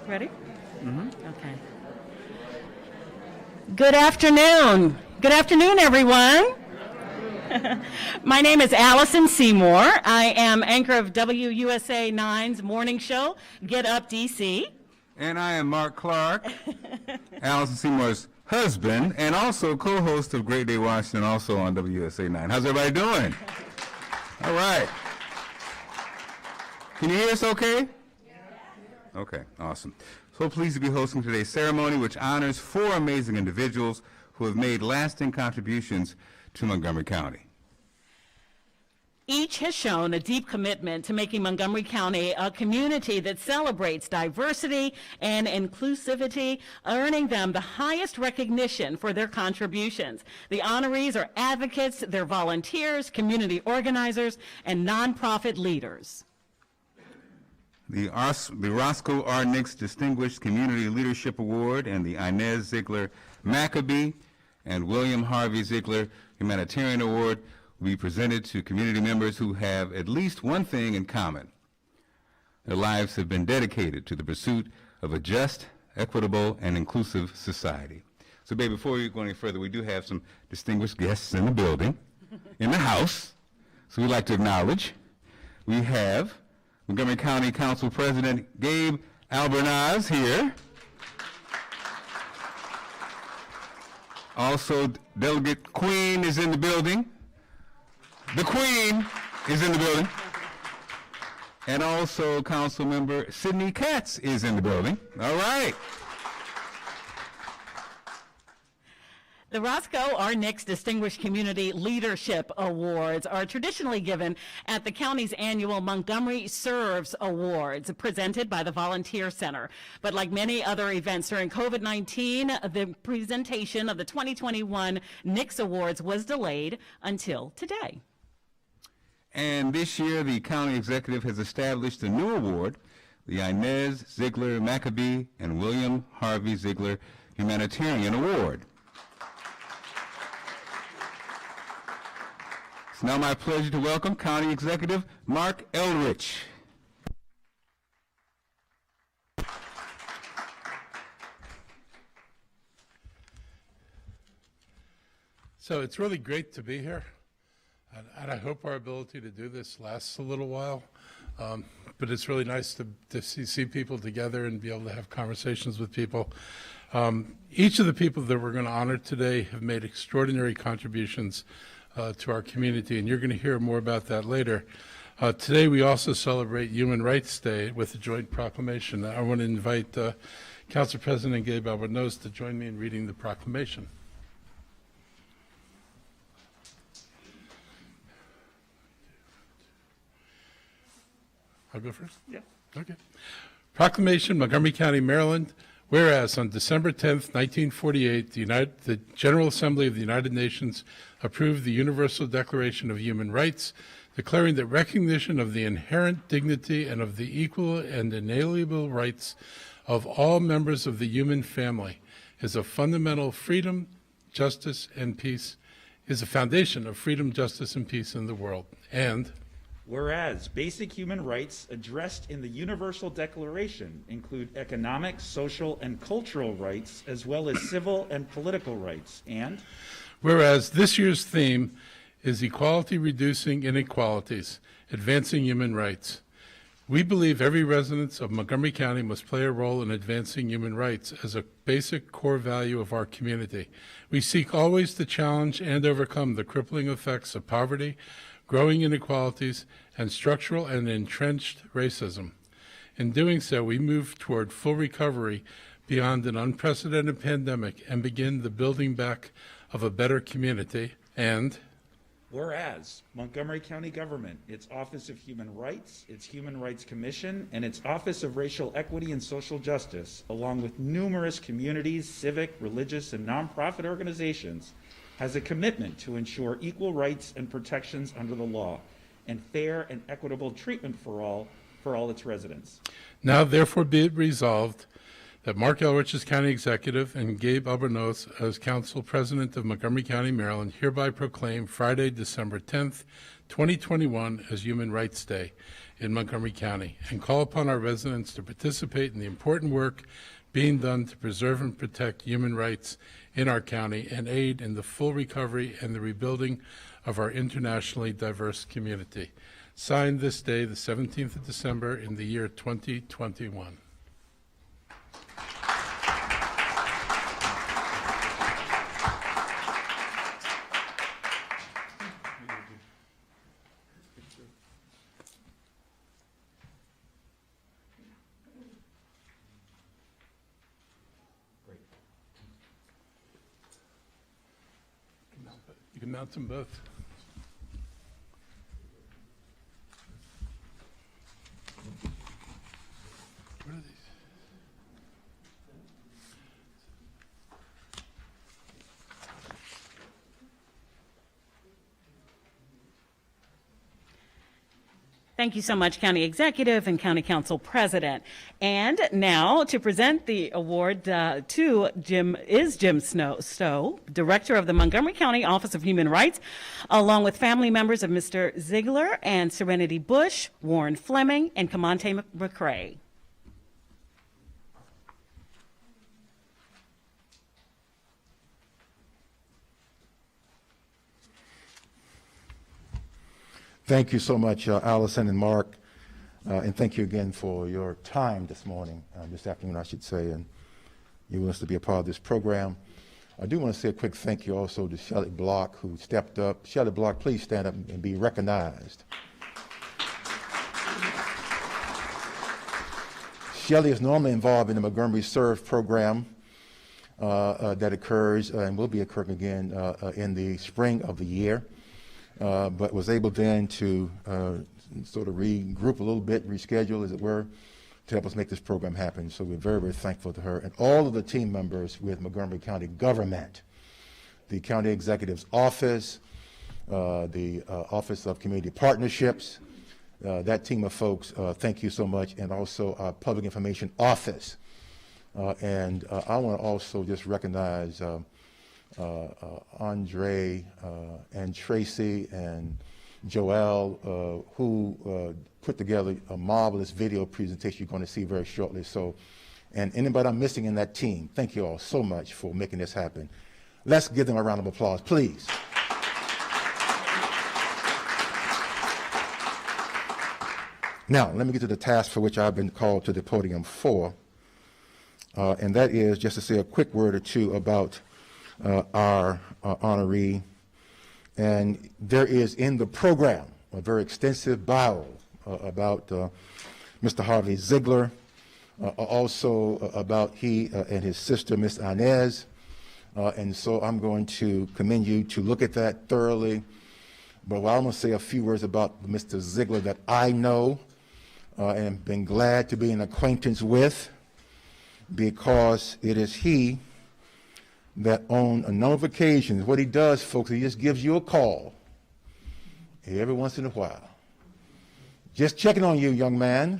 Ready? Okay. Good afternoon. Good afternoon, everyone. My name is Allison Seymour. I am anchor of WUSA 9's morning show, Get Up DC. And I am Mark Clark, Allison Seymour's husband, and also co-host of Great Day Washington, also on WUSA 9. How's everybody doing? All right. Can you hear us okay? Okay, awesome. So pleased to be hosting today's ceremony, which honors 4 amazing individuals who have made lasting contributions to Montgomery County. Each has shown a deep commitment to making Montgomery County a community that celebrates diversity and inclusivity, earning them the highest recognition for their contributions. The honorees are advocates, they're volunteers, community organizers, and nonprofit leaders. The Roscoe R. Nix Distinguished Community Leadership Award and the Inez Zeigler McAbee and William Harvey Ziegler Humanitarian Award will be presented to community members who have at least one thing in common. Their lives have been dedicated to the pursuit of a just, equitable, and inclusive society. So, babe, before we go any further, we do have some distinguished guests in the building, in the house, so we'd like to acknowledge. We have Montgomery County Council President Gabe Albernaz here. Also, Delegate Queen is in the building. The Queen is in the building. And also, Council Member Sidney Katz is in the building. All right. The Roscoe R. Nix Distinguished Community Leadership Awards are traditionally given at the county's annual Montgomery Serves Awards, presented by the Volunteer Center. But like many other events during COVID-19, the presentation of the 2021 Nix Awards was delayed until today. And this year, the county executive has established a new award, the Inez Zeigler McAbee and William Harvey Ziegler Humanitarian Award. It's now my pleasure to welcome County Executive Mark Elrich. So it's really great to be here, and I hope our ability to do this lasts a little while. But it's really nice to see people together and be able to have conversations with people. Each of the people that we're going to honor today have made extraordinary contributions to our community, and you're going to hear more about that later. Today we also celebrate Human Rights Day with a joint proclamation. I want to invite Council President Gabe Albernaz to join me in reading the proclamation. I'll go first? Yeah. Okay. Proclamation, Montgomery County, Maryland. Whereas on December 10th, 1948, the General Assembly of the United Nations approved the Universal Declaration of Human Rights, declaring that recognition of the inherent dignity and of the equal and inalienable rights of all members of the human family is a fundamental freedom, justice, and peace, is a foundation of freedom, justice, and peace in the world. And whereas basic human rights addressed in the Universal Declaration include economic, social, and cultural rights, as well as civil and political rights. And whereas this year's theme is Equality Reducing Inequalities, Advancing Human Rights. We believe every resident of Montgomery County must play a role in advancing human rights as a basic core value of our community. We seek always to challenge and overcome the crippling effects of poverty, growing inequalities, and structural and entrenched racism. In doing so, we move toward full recovery beyond an unprecedented pandemic and begin the building back of a better community. And whereas Montgomery County Government, its Office of Human Rights, its Human Rights Commission, and its Office of Racial Equity and Social Justice, along with numerous communities, civic, religious, and nonprofit organizations, has a commitment to ensure equal rights and protections under the law and fair and equitable treatment for all its residents. Now therefore be it resolved that Mark Elrich as County Executive and Gabe Albornoz as Council President of Montgomery County, Maryland, hereby proclaim Friday, December 10th, 2021 as Human Rights Day in Montgomery County, and call upon our residents to participate in the important work being done to preserve and protect human rights in our county and aid in the full recovery and the rebuilding of our internationally diverse community. Signed this day, the 17th of December in the year 2021. You can mount them both. What are these? Thank you so much, County Executive and County Council President. And now to present the award to Jim Stowe, Director of the Montgomery County Office of Human Rights, along with family members of Mr. Zeigler and Serenity Bush, Warren Fleming, and Kamante McCrae. Thank you so much, Allison and Mark, and thank you again for your time this morning, this afternoon, I should say, and you want us to be a part of this program. I do want to say a quick thank you also to Shirley Block, who stepped up. Shirley Block, please stand up and be recognized. Shirley is normally involved in the Montgomery Serve program that occurs and will be occurring again in the spring of the year. But was able then to sort of regroup a little bit, reschedule, as it were, to help us make this program happen. So we're very, very thankful to her and all of the team members with Montgomery County government, the County Executive's Office, the Office of Community Partnerships, that team of folks, thank you so much, and also our Public Information Office. And I want to also just recognize Andre and Tracy and Joelle, who put together a marvelous video presentation you're going to see very shortly. So, and anybody I'm missing in that team, thank you all so much for making this happen. Let's give them a round of applause, please. Now, let me get to the task for which I've been called to the podium for, and that is just to say a quick word or two about our honoree. And there is in the program a very extensive bio about Mr. Harvey Ziegler, also about he and his sister, Miss Inez. And so I'm going to commend you to look at that thoroughly. But I'm going to say a few words about Mr. Zeigler that I know and been glad to be an acquaintance with, because it is he that on a number of occasions, what he does, folks, he just gives you a call every once in a while. Just checking on you, young man.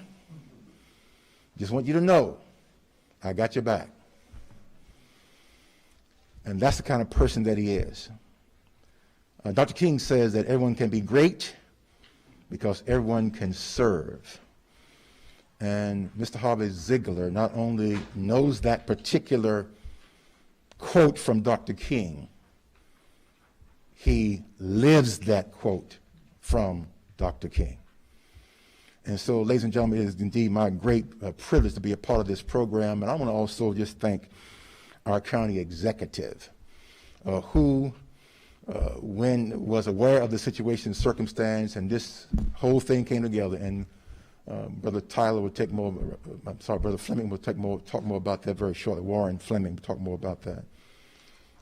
Just want you to know I got your back. And that's the kind of person that he is. Dr. King says that everyone can be great because everyone can serve. And Mr. Harvey Ziegler not only knows that particular quote from Dr. King, he lives that quote from Dr. King. And so, ladies and gentlemen, it is indeed my great privilege to be a part of this program. And I want to also just thank our county executive, who, when was aware of the situation, circumstance, and this whole thing came together. And Brother Tyler will take more, I'm sorry, Brother Fleming will talk more about that very shortly. Warren Fleming will talk more about that.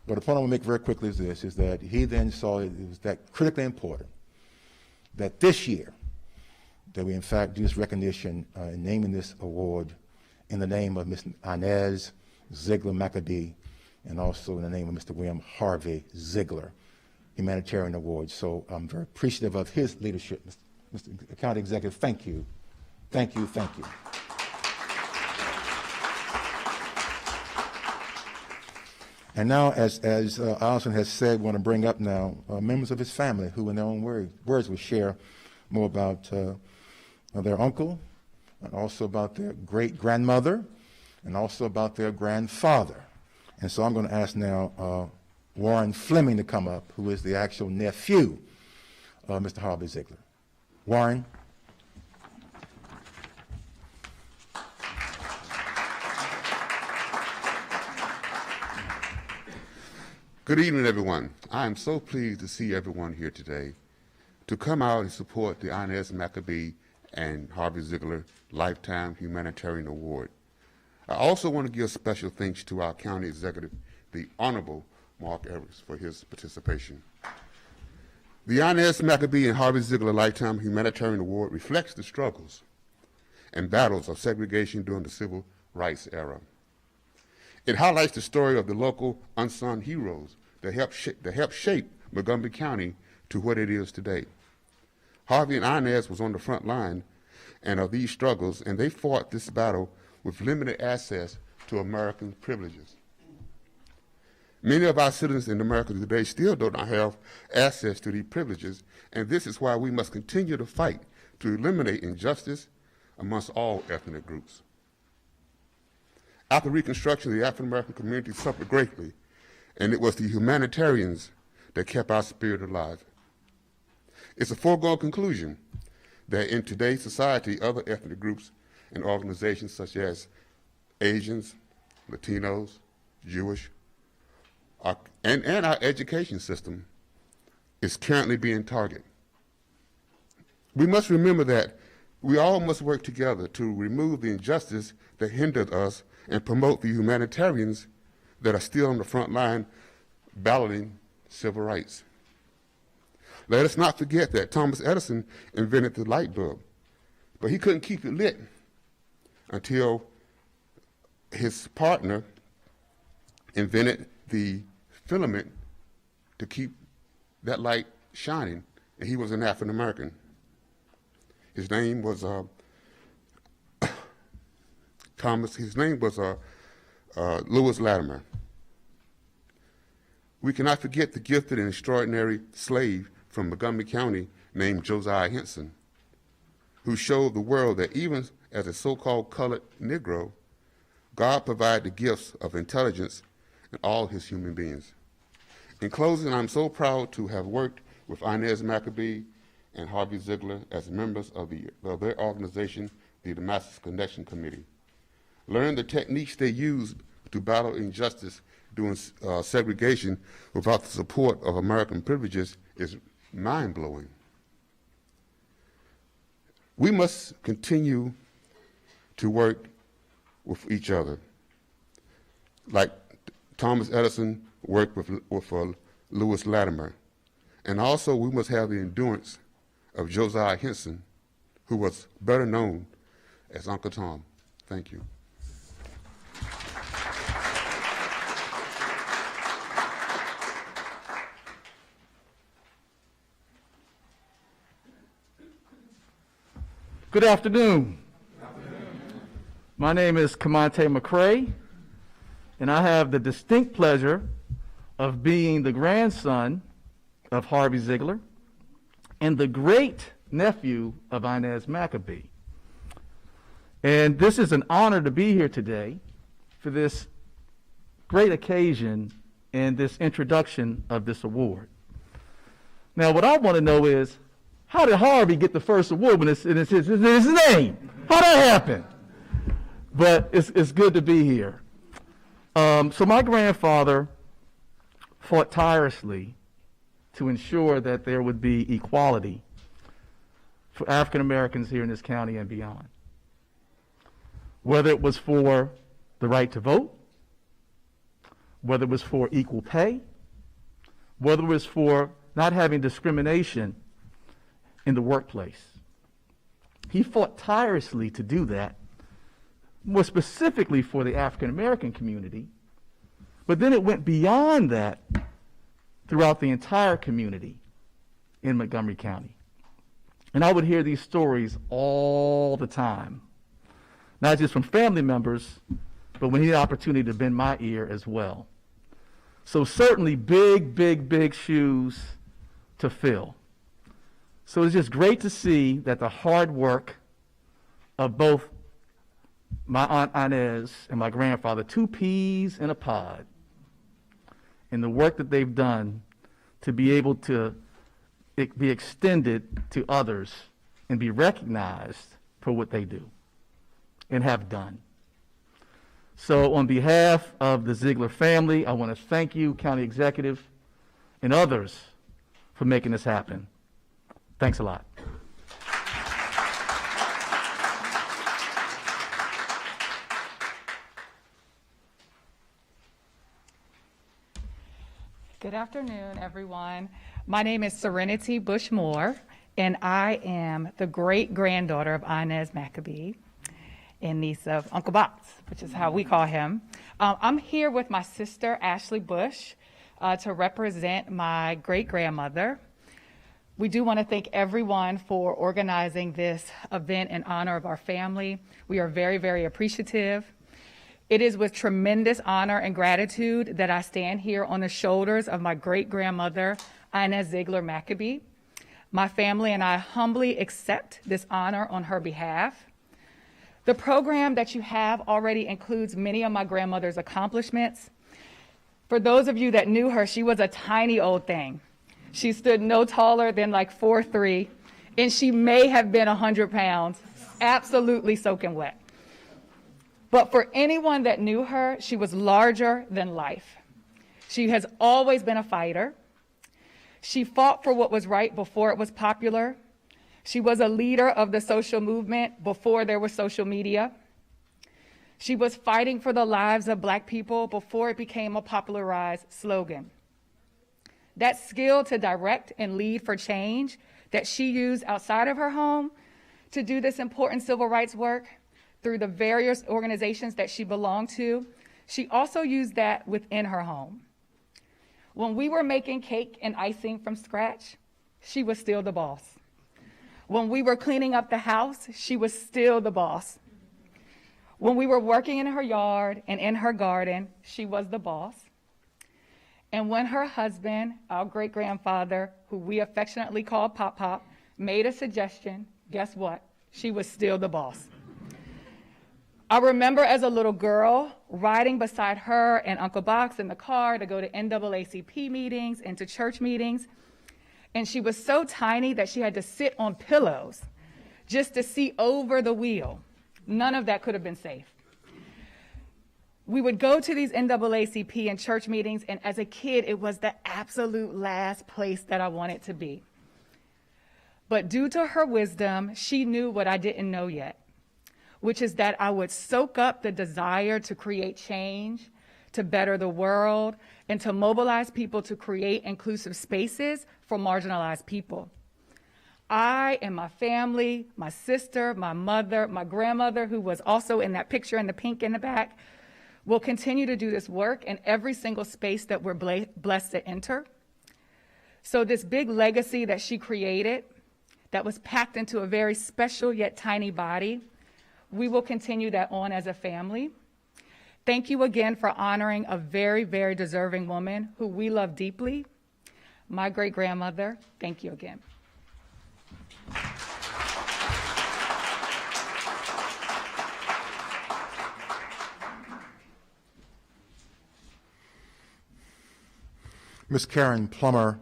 But the point I want to make very quickly is this, is that he then saw it was that critically important that this year, that we in fact do this recognition in naming this award in the name of Ms. Inez Zeigler McAbee, and also in the name of Mr. William Harvey Ziegler, Humanitarian Award. So I'm very appreciative of his leadership. Mr. County Executive, thank you. Thank you, thank you. And now, as Allison has said, want to bring up now members of his family who, in their own words, will share more about their uncle, and also about their great-grandmother, and also about their grandfather. And so I'm going to ask now Warren Fleming to come up, who is the actual nephew of Mr. Harvey Ziegler. Warren. Good evening, everyone. I am so pleased to see everyone here today to come out and support the Inez McAbee and Harvey Ziegler Lifetime Humanitarian Award. I also want to give special thanks to our county executive, the Honorable Mark Elrich, for his participation. The Inez McAbee and Harvey Ziegler Lifetime Humanitarian Award reflects the struggles and battles of segregation during the civil rights era. It highlights the story of the local unsung heroes that helped shape Montgomery County to what it is today. Harvey and Inez was on the front line and of these struggles, and they fought this battle with limited access to American privileges. Many of our citizens in America today still do not have access to these privileges, and this is why we must continue to fight to eliminate injustice amongst all ethnic groups. After Reconstruction, the African American community suffered greatly, and it was the humanitarians that kept our spirit alive. It's a foregone conclusion that in today's society, other ethnic groups and organizations such as Asians, Latinos, Jewish, and our education system is currently being targeted. We must remember that we all must work together to remove the injustice that hindered us and promote the humanitarians that are still on the front line battling civil rights. Let us not forget that Thomas Edison invented the light bulb, but he couldn't keep it lit until his partner invented the filament to keep that light shining, and he was an African American. His name was Lewis Latimer. We cannot forget the gifted and extraordinary slave from Montgomery County named Josiah Henson, who showed the world that even as a so-called colored Negro, God provided the gifts of intelligence in all his human beings. In closing, I'm so proud to have worked with Inez McAbee and Harvey Ziegler as members of their organization, the Damascus Connection Committee. Learn the techniques they used to battle injustice during segregation without the support of American privileges is mind-blowing. We must continue to work with each other, like Thomas Edison worked with Lewis Latimer. And also we must have the endurance of Josiah Henson, who was better known as Uncle Tom. Thank you. Good afternoon. My name is Kamante McCrae, and I have the distinct pleasure of being the grandson of Harvey Ziegler and the great nephew of Inez McAbee. And this is an honor to be here today for this great occasion and this introduction of this award. Now, what I want to know is, how did Harvey get the first award when it's his name? How'd that happen? But it's good to be here. So my grandfather fought tirelessly to ensure that there would be equality for African Americans here in this county and beyond. Whether it was for the right to vote, whether it was for equal pay, whether it was for not having discrimination in the workplace. He fought tirelessly to do that, more specifically for the African American community, but then it went beyond that throughout the entire community in Montgomery County. And I would hear these stories all the time, not just from family members, but when he had the opportunity to bend my ear as well. So certainly big shoes to fill. So it's just great to see that the hard work of both my Aunt Inez and my grandfather, two peas in a pod, and the work that they've done to be able to be extended to others and be recognized for what they do and have done. So on behalf of the Zeigler family, I want to thank you, County Executive, and others for making this happen. Thanks a lot. Good afternoon, everyone. My name is Serenity Bushmoor, and I am the great-granddaughter of Inez McAbee and niece of Uncle Box, which is how we call him. I'm here with my sister, Ashley Bush, to represent my great-grandmother. We do want to thank everyone for organizing this event in honor of our family. We are very, very appreciative. It is with tremendous honor and gratitude that I stand here on the shoulders of my great-grandmother, Inez Zeigler McAbee. My family and I humbly accept this honor on her behalf. The program that you have already includes many of my grandmother's accomplishments. For those of you that knew her, she was a tiny old thing. She stood no taller than like 4'3", and she may have been 100 pounds, absolutely soaking wet. But for anyone that knew her, she was larger than life. She has always been a fighter. She fought for what was right before it was popular. She was a leader of the social movement before there was social media. She was fighting for the lives of Black people before it became a popularized slogan. That skill to direct and lead for change that she used outside of her home to do this important civil rights work through the various organizations that she belonged to, she also used that within her home. When we were making cake and icing from scratch, she was still the boss. When we were cleaning up the house, she was still the boss. When we were working in her yard and in her garden, she was the boss. And when her husband, our great-grandfather, who we affectionately called Pop Pop, made a suggestion, guess what? She was still the boss. I remember as a little girl riding beside her and Uncle Box in the car to go to NAACP meetings and to church meetings. And she was so tiny that she had to sit on pillows just to see over the wheel. None of that could have been safe. We would go to these NAACP and church meetings, and as a kid, it was the absolute last place that I wanted to be. But due to her wisdom, she knew what I didn't know yet, which is that I would soak up the desire to create change, to better the world, and to mobilize people to create inclusive spaces for marginalized people. I and my family, my sister, my mother, my grandmother, who was also in that picture in the pink in the back, will continue to do this work in every single space that we're blessed to enter. So this big legacy that she created, that was packed into a very special yet tiny body, we will continue that on as a family. Thank you again for honoring a very, very deserving woman who we love deeply. My great-grandmother, thank you again. Miss Karen Plummer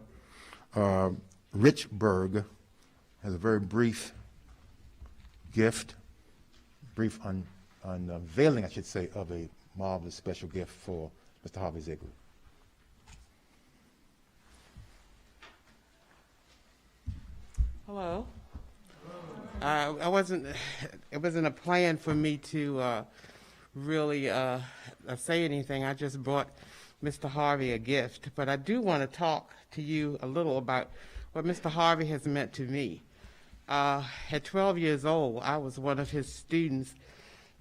Richburg has a very brief gift, brief unveiling, I should say, of a marvelous special gift for Mr. Harvey Ziegler. Hello. It wasn't a plan for me to really say anything. I just brought Mr. Harvey a gift, but I do want to talk to you a little about what Mr. Harvey has meant to me. At 12 years old, I was one of his students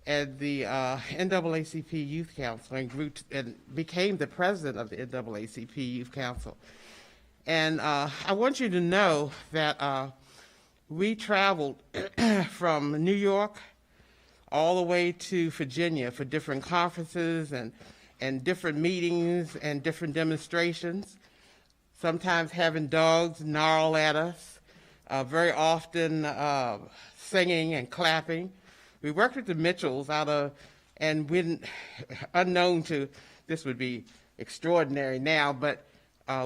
at the NAACP Youth Council and became the president of the NAACP Youth Council. And I want you to know that we traveled from New York all the way to Virginia for different conferences and and different meetings and different demonstrations, sometimes having dogs gnarl at us, very often singing and clapping. We worked with the Mitchells and when, unknown to, this would be extraordinary now, but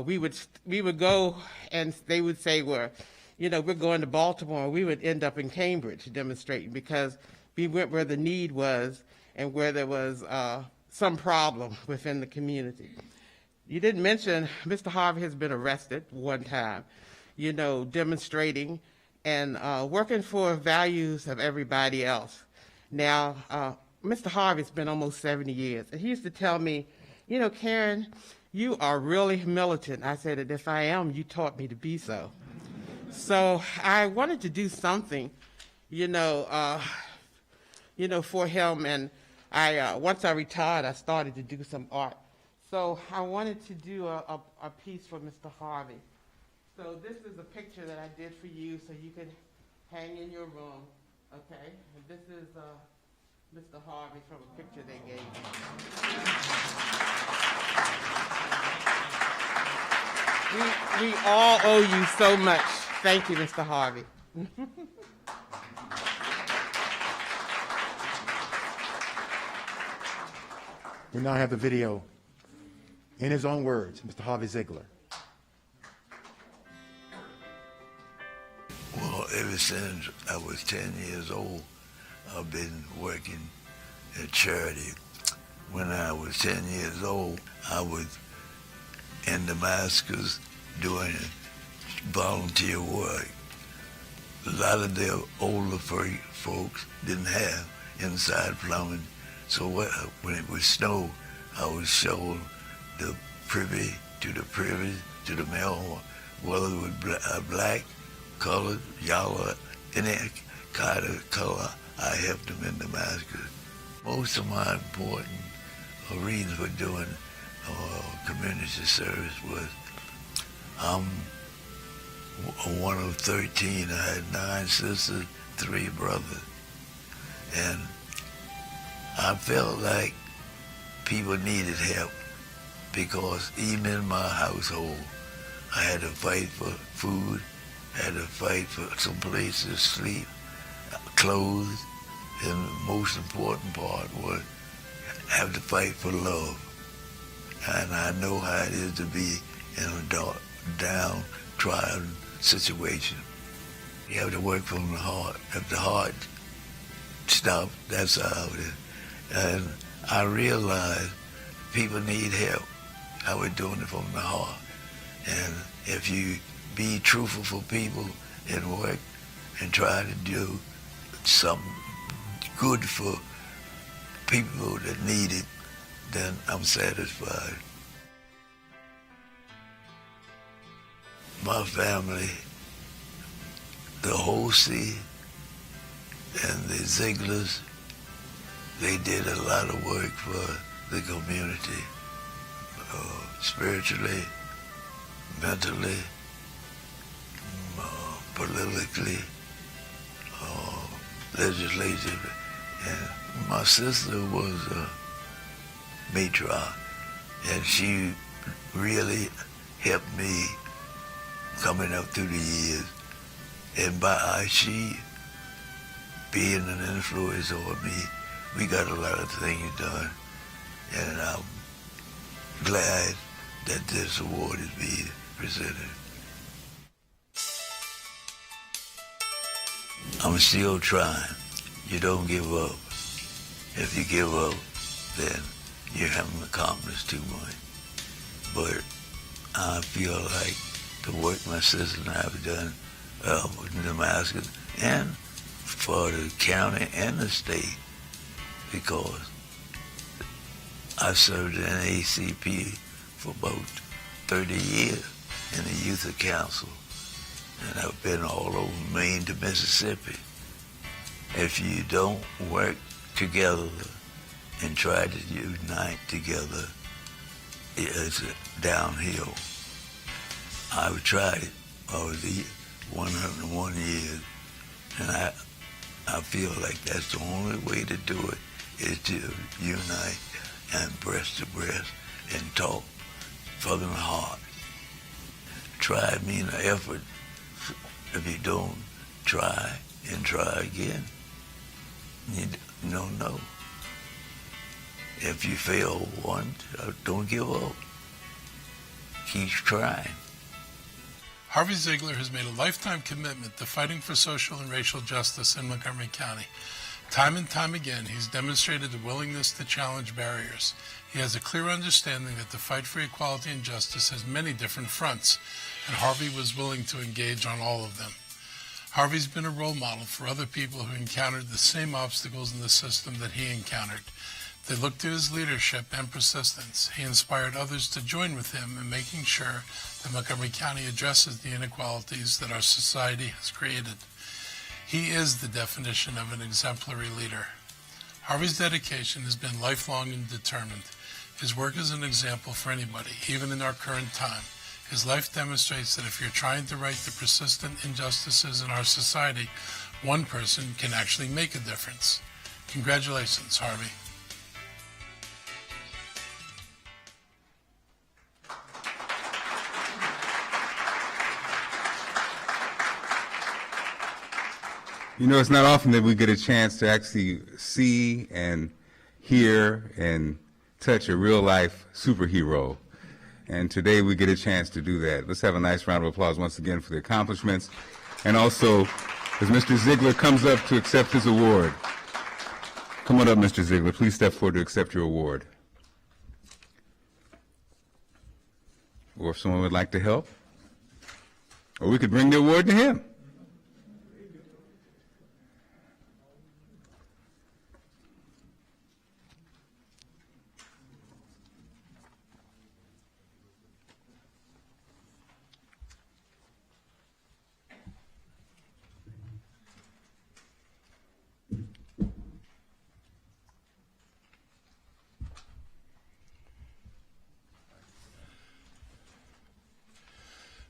we would go and they would say, well, you know, we're going to Baltimore. We would end up in Cambridge demonstrating because we went where the need was and where there was some problem within the community. You didn't mention Mr. Harvey has been arrested one time, you know, demonstrating and working for values of everybody else. Now, Mr. Harvey's been almost 70 years, and he used to tell me, you know, Karen, you are really militant. I said, and if I am, you taught me to be so. So I wanted to do something, you know, for him, and once I retired, I started to do some art. So I wanted to do a piece for Mr. Harvey. So this is a picture that I did for you so you can hang in your room, okay? And this is Mr. Harvey from a picture they gave me. We all owe you so much. Thank you, Mr. Harvey. We now have the video. In his own words, Mr. Harvey Ziegler. Well, ever since I was 10 years old, I've been working at charity. When I was 10 years old, I was in Damascus doing volunteer work. A lot of the older folks didn't have inside plumbing, so when it would snow, I would shovel the privy to the mail, whether it was black, colored, yellow, any kind of color, I helped them in Damascus. Most of my important reasons for doing community service was I'm one of 13. I had 9 sisters, 3 brothers. And I felt like people needed help because even in my household, I had to fight for food, I had to fight for some place to sleep, clothes, and the most important part was have to fight for love. And I know how it is to be in a downtrodden situation. You have to work from the heart. If the heart stops, that's how it is. And I realized people need help. I was doing it from the heart. And if you be truthful for people and work and try to do something good for people that need it, then I'm satisfied. My family, the Hosey and the Zeiglers, they did a lot of work for the community, spiritually, mentally, politically, legislatively. And my sister was a matriarch, and she really helped me coming up through the years. And by she being an influence on me, we got a lot of things done. And I'm glad that this award is being presented. I'm still trying. You don't give up. If you give up, then you haven't accomplished too much. But I feel like the work my sister and I have done in Damascus and for the county and the state, because I served in ACP for about 30 years in the Youth Council, and I've been all over Maine to Mississippi. If you don't work together and try to unite together, it's downhill. I've tried it. I was 101 years, and I feel like that's the only way to do it is to unite and breast to breast and talk from the heart. Try mean an effort. If you don't, try and try again. You don't know. If you fail once, don't give up. Keep trying. Harvey Ziegler has made a lifetime commitment to fighting for social and racial justice in Montgomery County. Time and time again, he's demonstrated a willingness to challenge barriers. He has a clear understanding that the fight for equality and justice has many different fronts, and Harvey was willing to engage on all of them. Harvey's been a role model for other people who encountered the same obstacles in the system that he encountered. They looked to his leadership and persistence. He inspired others to join with him in making sure that Montgomery County addresses the inequalities that our society has created. He is the definition of an exemplary leader. Harvey's dedication has been lifelong and determined. His work is an example for anybody, even in our current time. His life demonstrates that if you're trying to right the persistent injustices in our society, one person can actually make a difference. Congratulations, Harvey. You know, it's not often that we get a chance to actually see and hear and touch a real-life superhero. And today we get a chance to do that. Let's have a nice round of applause once again for the accomplishments. And also, as Mr. Zeigler comes up to accept his award. Come on up, Mr. Zeigler. Please step forward to accept your award. Or if someone would like to help. Or we could bring the award to him.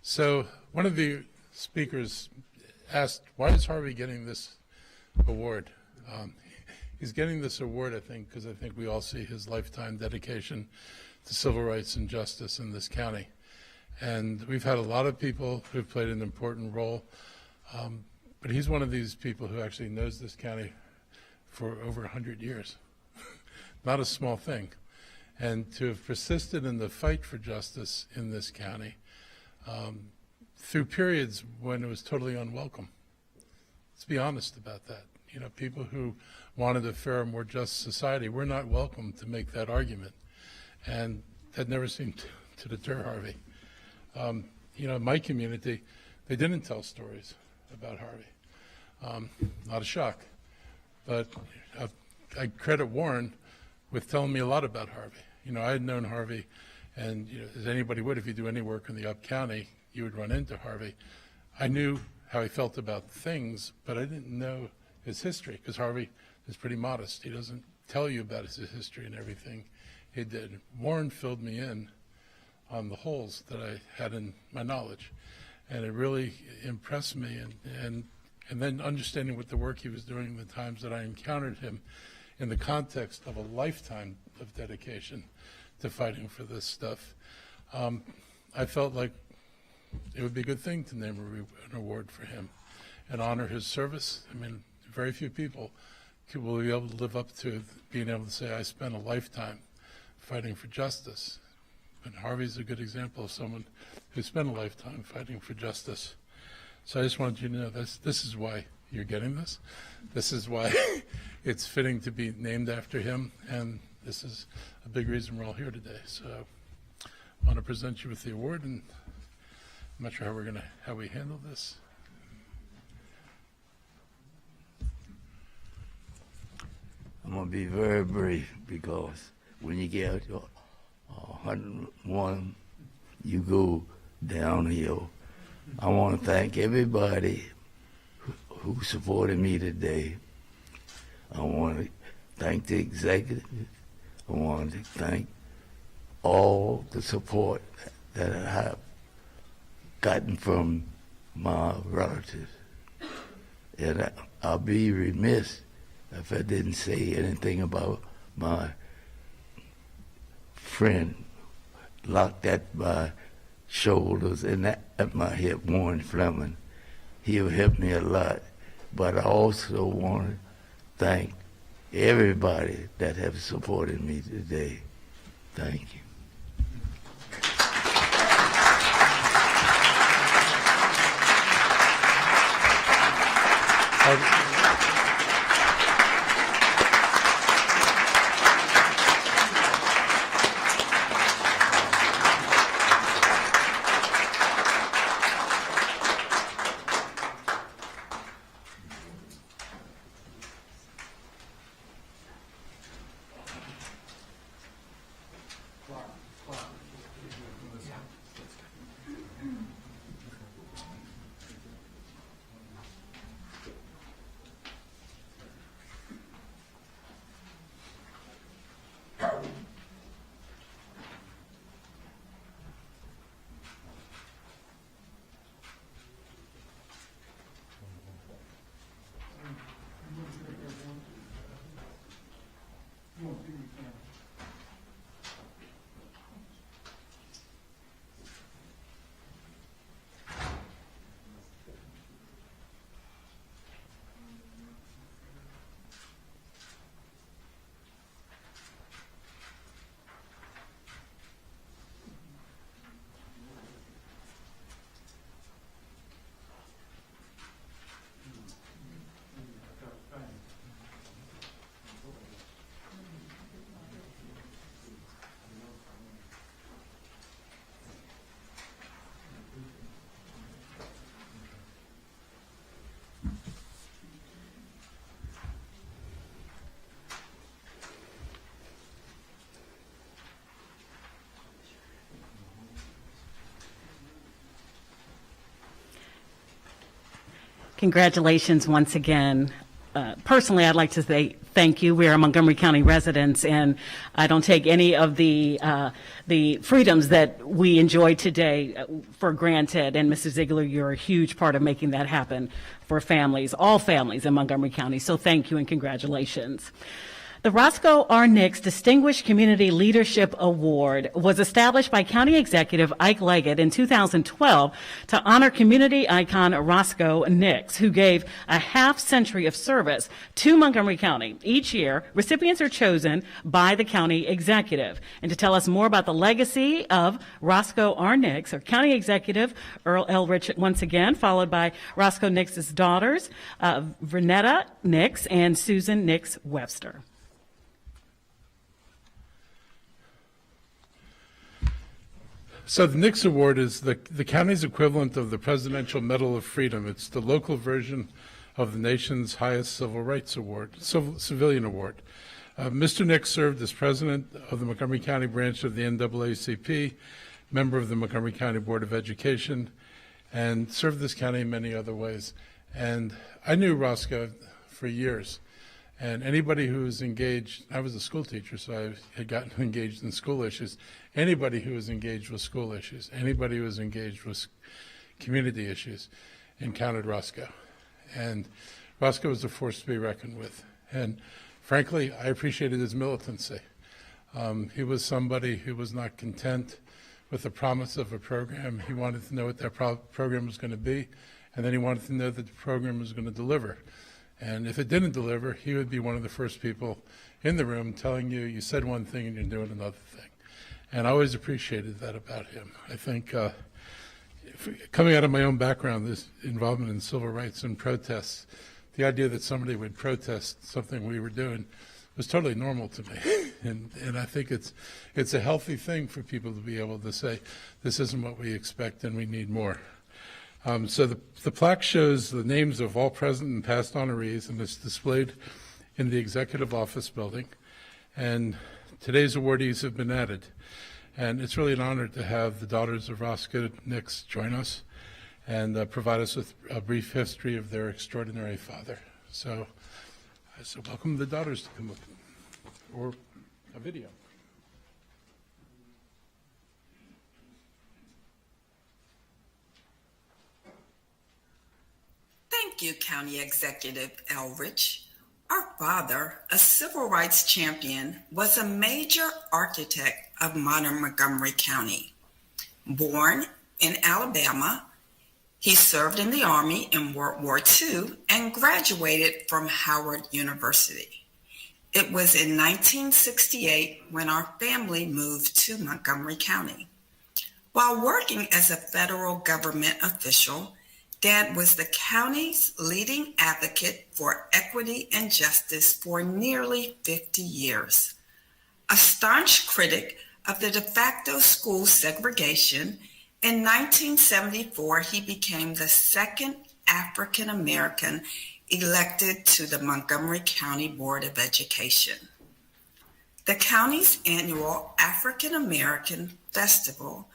So one of the speakers asked, why is Harvey getting this award? He's getting this award, I think, because I think we all see his lifetime dedication to civil rights and justice in this county. And we've had a lot of people who've played an important role, but he's one of these people who actually knows this county for over 100 years. Not a small thing. And to have persisted in the fight for justice in this county through periods when it was totally unwelcome. Let's be honest about that. You know, people who wanted a fairer, more just society were not welcome to make that argument. And that never seemed to deter Harvey. You know, in my community, they didn't tell stories about Harvey. Not a shock. But I credit Warren with telling me a lot about Harvey. You know, I had known Harvey, and you know, as anybody would, if you do any work in the Up County, you would run into Harvey. I knew how he felt about things, but I didn't know his history, because Harvey is pretty modest. He doesn't tell you about his history and everything he did. Warren filled me in on the holes that I had in my knowledge, and it really impressed me. And then understanding what the work he was doing in the times that I encountered him in the context of a lifetime of dedication to fighting for this stuff, I felt like it would be a good thing to name an award for him and honor his service. I mean, very few people will be able to live up to being able to say, I spent a lifetime fighting for justice. And Harvey's a good example of someone who spent a lifetime fighting for justice. So I just wanted you to know this is why you're getting this. This is why it's fitting to be named after him, and this is a big reason we're all here today. So I want to present you with the award, and I'm not sure how we handle this. I'm going to be very brief, because when you get 101, you go downhill. I want to thank everybody who supported me today. I want to thank the executive. I want to thank all the support that I have gotten from my relatives. And I'll be remiss if I didn't say anything about my friend locked at my shoulders and at my hip, Warren Fleming. He'll help me a lot. But I also want to thank everybody that have supported me today. Thank you. Congratulations once again. Personally, I'd like to say thank you. We are Montgomery County residents, and I don't take any of the freedoms that we enjoy today for granted. And Mrs. Zeigler, you're a huge part of making that happen for families, all families in Montgomery County. So thank you and congratulations. The Roscoe R. Nix Distinguished Community Leadership Award was established by County Executive Ike Leggett in 2012 to honor community icon Roscoe Nix, who gave a half-century of service to Montgomery County. Each year, recipients are chosen by the county executive. And to tell us more about the legacy of Roscoe R. Nix, our County Executive Earl Elrich once again, followed by Roscoe Nix's daughters, Vernetta Nix and Susan Nix Webster. So the Nix Award is the county's equivalent of the Presidential Medal of Freedom. It's the local version of the nation's highest civil rights award, civilian award. Mr. Nix served as president of the Montgomery County branch of the NAACP, member of the Montgomery County Board of Education, and served this county in many other ways. And I knew Roscoe for years. And anybody who was engaged, I was a school teacher, so I had gotten engaged in school issues. Anybody who was engaged with school issues, anybody who was engaged with community issues, encountered Roscoe. And Roscoe was a force to be reckoned with. And frankly, I appreciated his militancy. He was somebody who was not content with the promise of a program. He wanted to know what that program was going to be, and then he wanted to know that the program was going to deliver. And if it didn't deliver, he would be one of the first people in the room telling you, you said one thing and you're doing another thing. And I always appreciated that about him. I think coming out of my own background, this involvement in civil rights and protests, the idea that somebody would protest something we were doing was totally normal to me. And I think it's a healthy thing for people to be able to say, this isn't what we expect and we need more. So the plaque shows the names of all present and past honorees, and it's displayed in the Executive Office building. And today's awardees have been added. And it's really an honor to have the daughters of Roscoe Nix join us and provide us with a brief history of their extraordinary father. So welcome the daughters to come up, or a video. Thank you, County Executive Elrich. Our father, a civil rights champion, was a major architect of modern Montgomery County. Born in Alabama, he served in the Army in World War II and graduated from Howard University. It was in 1968 when our family moved to Montgomery County. While working as a federal government official, Dad was the county's leading advocate for equity and justice for nearly 50 years. A staunch critic of the de facto school segregation, in 1974 he became the second African American elected to the Montgomery County Board of Education. The county's annual African American Festival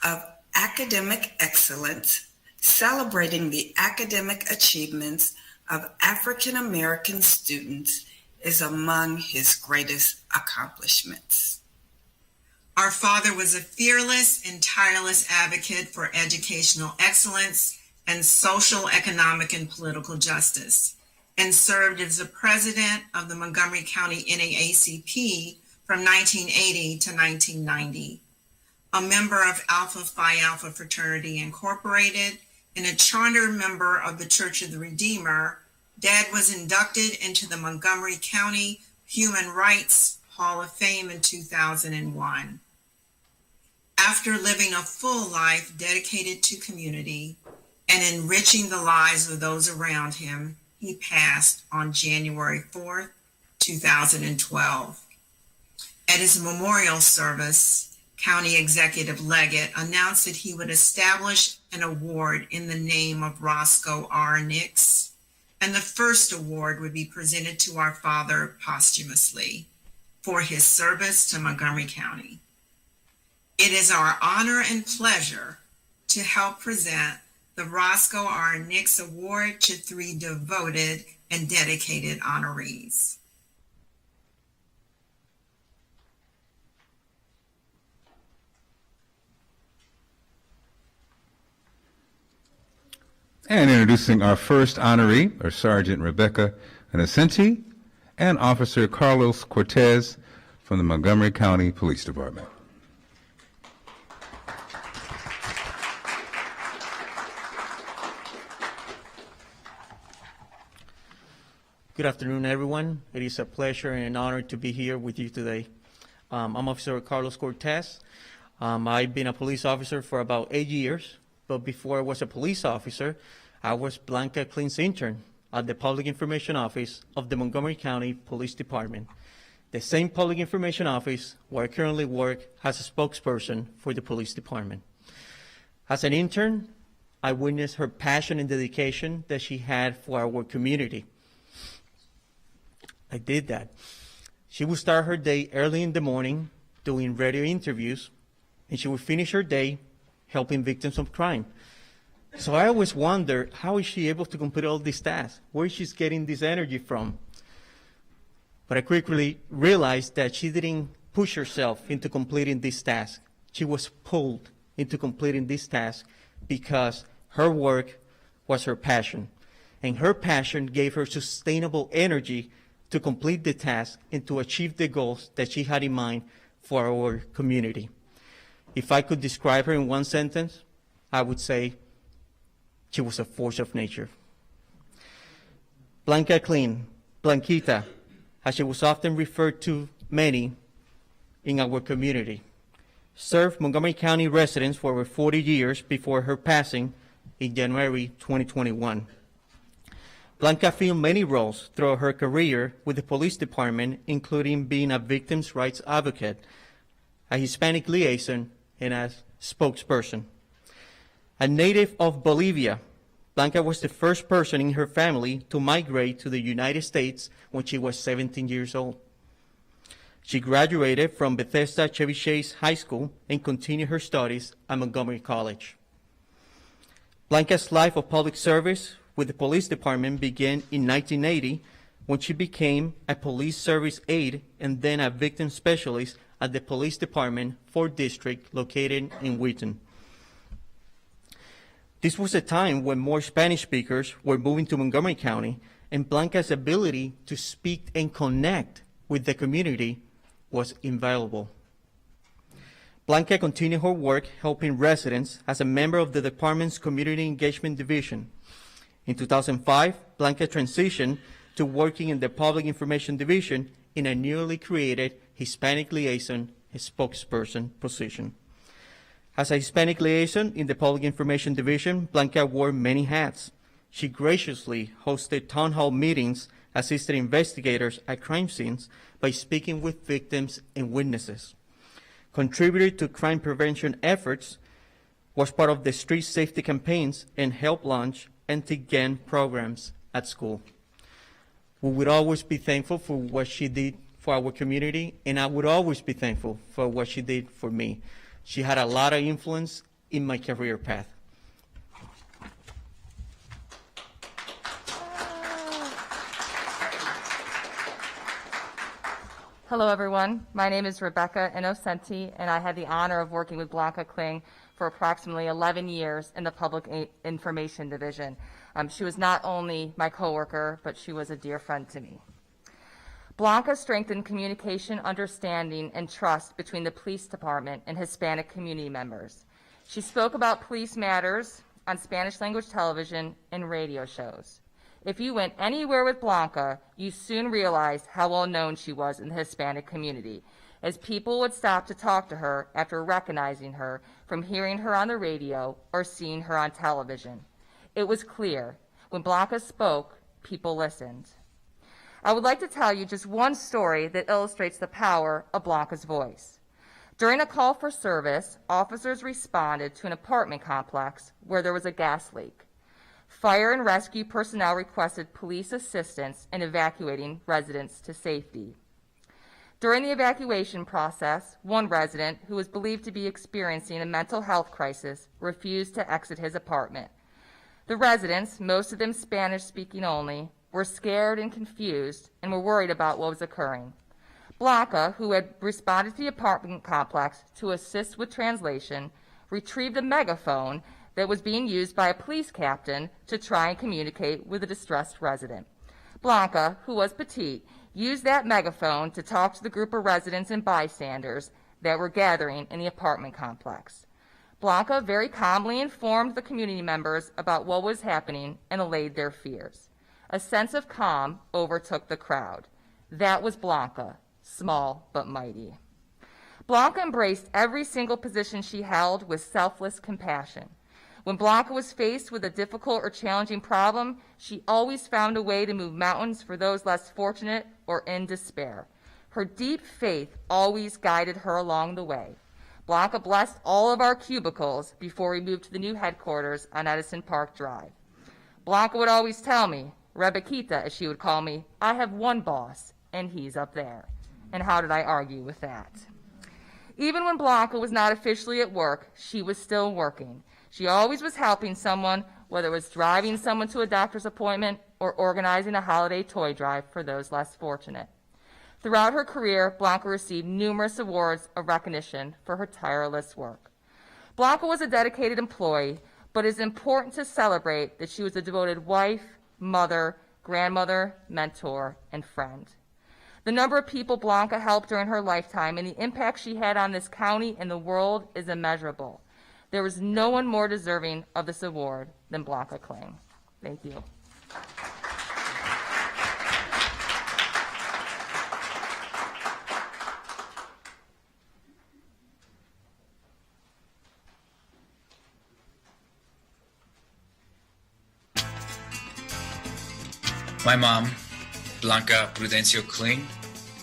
of Academic Excellence, celebrating the academic achievements of African American students, is among his greatest accomplishments. Our father was a fearless and tireless advocate for educational excellence and social, economic, and political justice, and served as the president of the Montgomery County NAACP from 1980 to 1990. A member of Alpha Phi Alpha Fraternity Incorporated and a charter member of the Church of the Redeemer, Dad was inducted into the Montgomery County Human Rights Hall of Fame in 2001. After living a full life dedicated to community and enriching the lives of those around him, he passed on January 4th, 2012. At his memorial service, County Executive Leggett announced that he would establish an award in the name of Roscoe R. Nix, and the first award would be presented to our father posthumously for his service to Montgomery County. It is our honor and pleasure to help present the Roscoe R. Nix Award to 3 devoted and dedicated honorees. And introducing our first honoree are Sergeant Rebecca Innocenti and Officer Carlos Cortez from the Montgomery County Police Department. Good afternoon, everyone. It is a pleasure and an honor to be here with you today. I'm Officer Carlos Cortez. I've been a police officer for about 8 years, but before I was a police officer, I was Blanca Klein's intern at the Public Information Office of the Montgomery County Police Department, the same Public Information Office where I currently work as a spokesperson for the police department. As an intern, I witnessed her passion and dedication that she had for our community. I did that. She would start her day early in the morning doing radio interviews, and she would finish her day helping victims of crime. So I always wondered, how is she able to complete all these tasks? Where is she getting this energy from? But I quickly realized that she didn't push herself into completing this task. She was pulled into completing this task because her work was her passion. And her passion gave her sustainable energy to complete the task and to achieve the goals that she had in mind for our community. If I could describe her in one sentence, I would say she was a force of nature. Blanca Klein, Blanquita, as she was often referred to many in our community, served Montgomery County residents for over 40 years before her passing in January 2021. Blanca filled many roles throughout her career with the police department, including being a victims' rights advocate, a Hispanic liaison, and as spokesperson. A native of Bolivia, Blanca was the first person in her family to migrate to the United States when she was 17 years old. She graduated from Bethesda Chevy Chase High School and continued her studies at Montgomery College. Blanca's life of public service with the police department began in 1980 when she became a police service aide and then a victim specialist at the police department 4th District located in Wheaton. This was a time when more Spanish speakers were moving to Montgomery County, and Blanca's ability to speak and connect with the community was invaluable. Blanca continued her work helping residents as a member of the department's Community Engagement Division. In 2005, Blanca transitioned to working in the Public Information Division in a newly created Hispanic Liaison spokesperson position. As a Hispanic liaison in the Public Information Division, Blanca wore many hats. She graciously hosted town hall meetings, assisted investigators at crime scenes by speaking with victims and witnesses, contributed to crime prevention efforts, was part of the street safety campaigns, and helped launch anti-gang programs at school. We would always be thankful for what she did for our community, and I would always be thankful for what she did for me. She had a lot of influence in my career path. Hello, everyone. My name is Rebecca Innocenti, and I had the honor of working with Blanca Kling for approximately 11 years in the Public Information Division. She was not only my coworker, but she was a dear friend to me. Blanca strengthened communication, understanding, and trust between the police department and Hispanic community members. She spoke about police matters on Spanish language television and radio shows. If you went anywhere with Blanca, you soon realized how well known she was in the Hispanic community, as people would stop to talk to her after recognizing her from hearing her on the radio or seeing her on television. It was clear, when Blanca spoke, people listened. I would like to tell you just one story that illustrates the power of Blanca's voice. During a call for service, officers responded to an apartment complex where there was a gas leak. Fire and rescue personnel requested police assistance in evacuating residents to safety. During the evacuation process, one resident, who was believed to be experiencing a mental health crisis, refused to exit his apartment. The residents, most of them Spanish-speaking only, were scared and confused and were worried about what was occurring. Blanca, who had responded to the apartment complex to assist with translation, retrieved a megaphone that was being used by a police captain to try and communicate with a distressed resident. Blanca, who was petite, used that megaphone to talk to the group of residents and bystanders that were gathering in the apartment complex. Blanca very calmly informed the community members about what was happening and allayed their fears. A sense of calm overtook the crowd. That was Blanca, small but mighty. Blanca embraced every single position she held with selfless compassion. When Blanca was faced with a difficult or challenging problem, she always found a way to move mountains for those less fortunate or in despair. Her deep faith always guided her along the way. Blanca blessed all of our cubicles before we moved to the new headquarters on Edison Park Drive. Blanca would always tell me, Rebequita, as she would call me, I have one boss, and he's up there. And how did I argue with that? Even when Blanca was not officially at work, she was still working. She always was helping someone, whether it was driving someone to a doctor's appointment or organizing a holiday toy drive for those less fortunate. Throughout her career, Blanca received numerous awards of recognition for her tireless work. Blanca was a dedicated employee, but it is important to celebrate that she was a devoted wife, mother, grandmother, mentor, and friend. The number of people Blanca helped during her lifetime and the impact she had on this county and the world is immeasurable. There is no one more deserving of this award than Blanca Kling. Thank you. My mom, Blanca Prudencio Kling,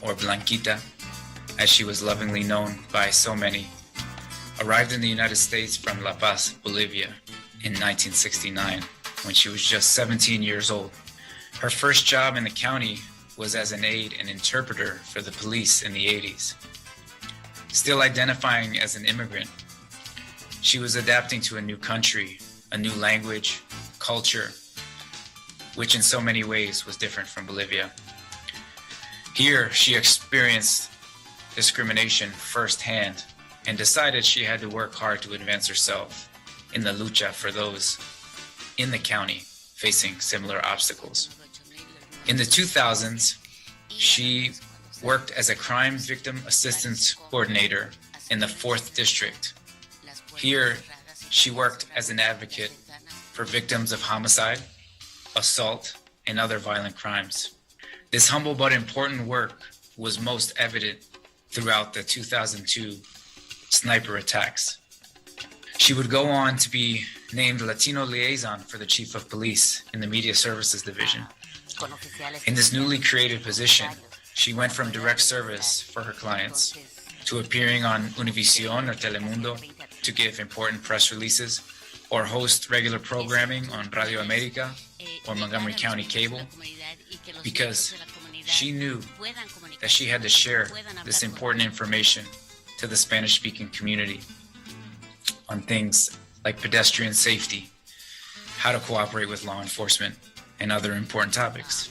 or Blanquita, as she was lovingly known by so many, arrived in the United States from La Paz, Bolivia, in 1969, when she was just 17 years old. Her first job in the county was as an aide and interpreter for the police in the 80s. Still identifying as an immigrant, she was adapting to a new country, a new language, culture, which in so many ways was different from Bolivia. Here, she experienced discrimination firsthand and decided she had to work hard to advance herself in the lucha for those in the county facing similar obstacles. In the 2000s, she worked as a crime victim assistance coordinator in the 4th District. Here, she worked as an advocate for victims of homicide, assault, and other violent crimes. This humble but important work was most evident throughout the 2002 sniper attacks. She would go on to be named Latino liaison for the Chief of Police in the Media Services Division. In this newly created position, she went from direct service for her clients to appearing on Univision or Telemundo to give important press releases or host regular programming on Radio America or Montgomery County Cable, because she knew that she had to share this important information to the Spanish-speaking community on things like pedestrian safety, how to cooperate with law enforcement, and other important topics.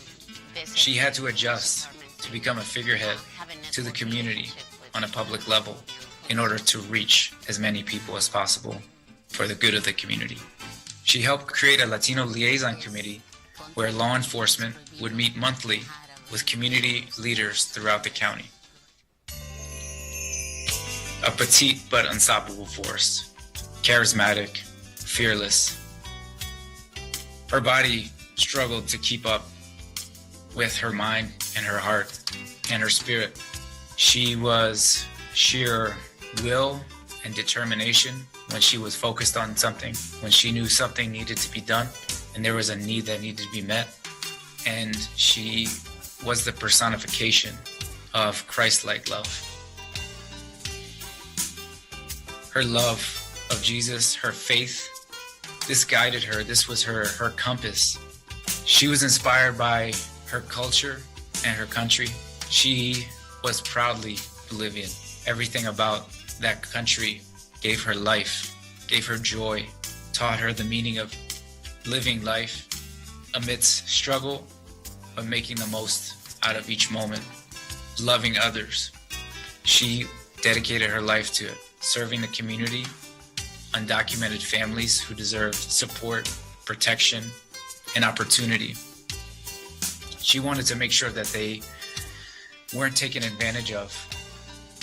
She had to adjust to become a figurehead to the community on a public level in order to reach as many people as possible for the good of the community. She helped create a Latino liaison committee where law enforcement would meet monthly with community leaders throughout the county. A petite but unstoppable force, charismatic, fearless. Her body struggled to keep up with her mind and her heart and her spirit. She was sheer will and determination when she was focused on something, when she knew something needed to be done and there was a need that needed to be met. And she was the personification of Christ-like love. Her love of Jesus, her faith, this guided her. This was her compass. She was inspired by her culture and her country. She was proudly Bolivian. Everything about that country gave her life, gave her joy, taught her the meaning of living life amidst struggle, but making the most out of each moment, loving others. She dedicated her life to serving the community, undocumented families who deserved support, protection, and opportunity. She wanted to make sure that they weren't taken advantage of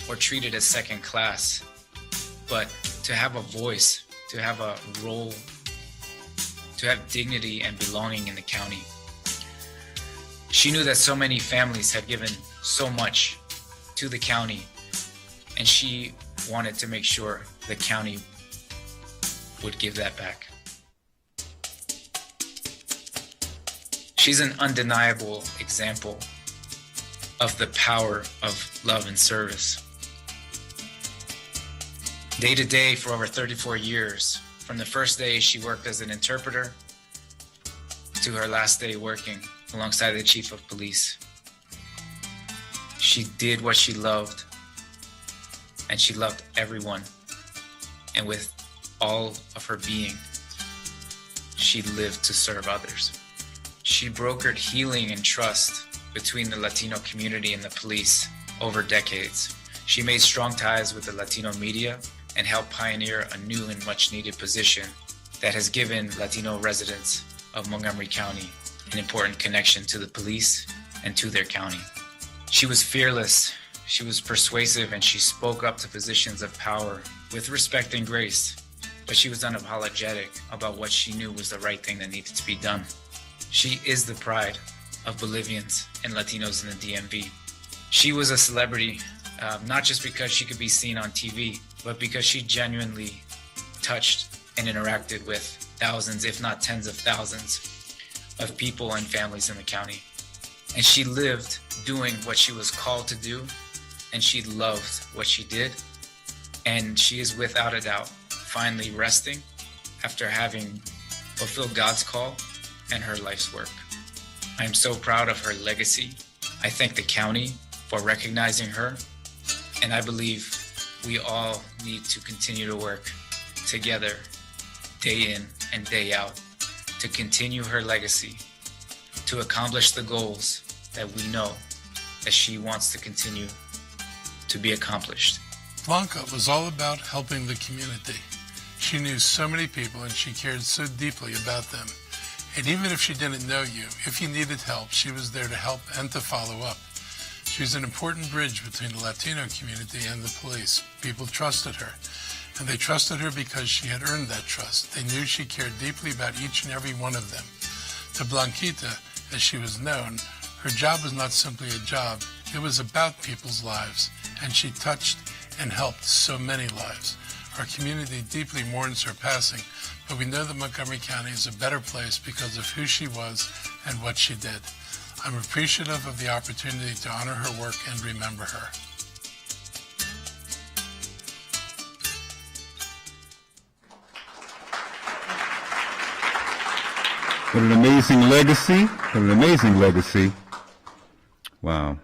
or treated as second class, but to have a voice, to have a role, to have dignity and belonging in the county. She knew that so many families had given so much to the county, and she wanted to make sure the county would give that back. She's an undeniable example of the power of love and service. Day to day for over 34 years, from the first day she worked as an interpreter to her last day working alongside the Chief of Police. She did what she loved, and she loved everyone. And with all of her being, she lived to serve others. She brokered healing and trust between the Latino community and the police over decades. She made strong ties with the Latino media and helped pioneer a new and much needed position that has given Latino residents of Montgomery County an important connection to the police and to their county. She was fearless, she was persuasive, and she spoke up to positions of power with respect and grace, but she was unapologetic about what she knew was the right thing that needed to be done. She is the pride of Bolivians and Latinos in the DMV. She was a celebrity, not just because she could be seen on TV, but because she genuinely touched and interacted with thousands, if not tens of thousands, of people and families in the county. And she lived doing what she was called to do, and she loved what she did. And she is without a doubt finally resting after having fulfilled God's call and her life's work. I am so proud of her legacy. I thank the county for recognizing her, and I believe we all need to continue to work together day in and day out to continue her legacy, to accomplish the goals that we know that she wants to continue to be accomplished. Blanca was all about helping the community. She knew so many people and she cared so deeply about them. And even if she didn't know you, if you needed help, she was there to help and to follow up. She was an important bridge between the Latino community and the police. People trusted her, and they trusted her because she had earned that trust. They knew she cared deeply about each and every one of them. To Blanquita, as she was known, her job was not simply a job, it was about people's lives, and she touched and helped so many lives. Our community deeply mourns her passing, but we know that Montgomery County is a better place because of who she was and what she did. I'm appreciative of the opportunity to honor her work and remember her. What an amazing legacy. What an amazing legacy. Wow.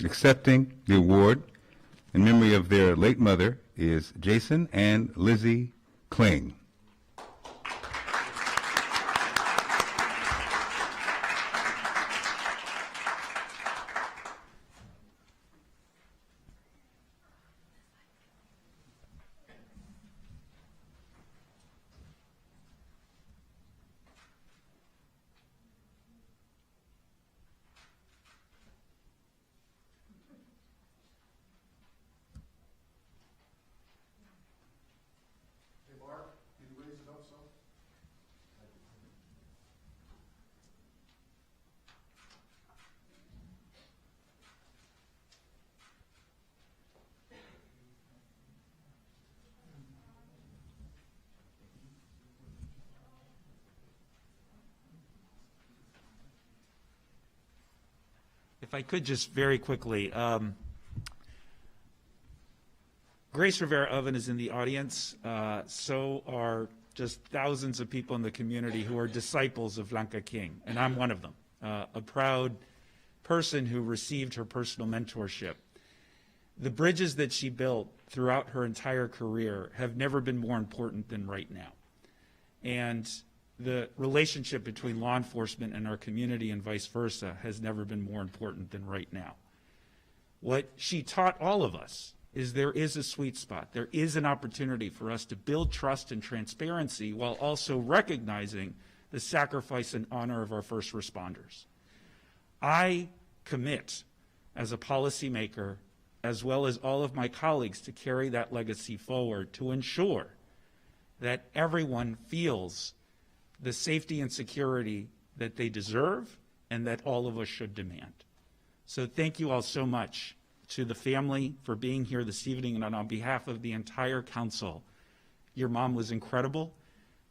Accepting the award in memory of their late mother is Jason and Lizzie Kling. If I could just very quickly, Grace Rivera Oven is in the audience. So are just thousands of people in the community who are disciples of Blanca King, and I'm one of them, a proud person who received her personal mentorship. The bridges that she built throughout her entire career have never been more important than right now. And the relationship between law enforcement and our community and vice versa has never been more important than right now. What she taught all of us is there is a sweet spot. There is an opportunity for us to build trust and transparency while also recognizing the sacrifice and honor of our first responders. I commit as a policymaker, as well as all of my colleagues, to carry that legacy forward to ensure that everyone feels the safety and security that they deserve and that all of us should demand. So thank you all so much to the family for being here this evening, and on behalf of the entire council, your mom was incredible.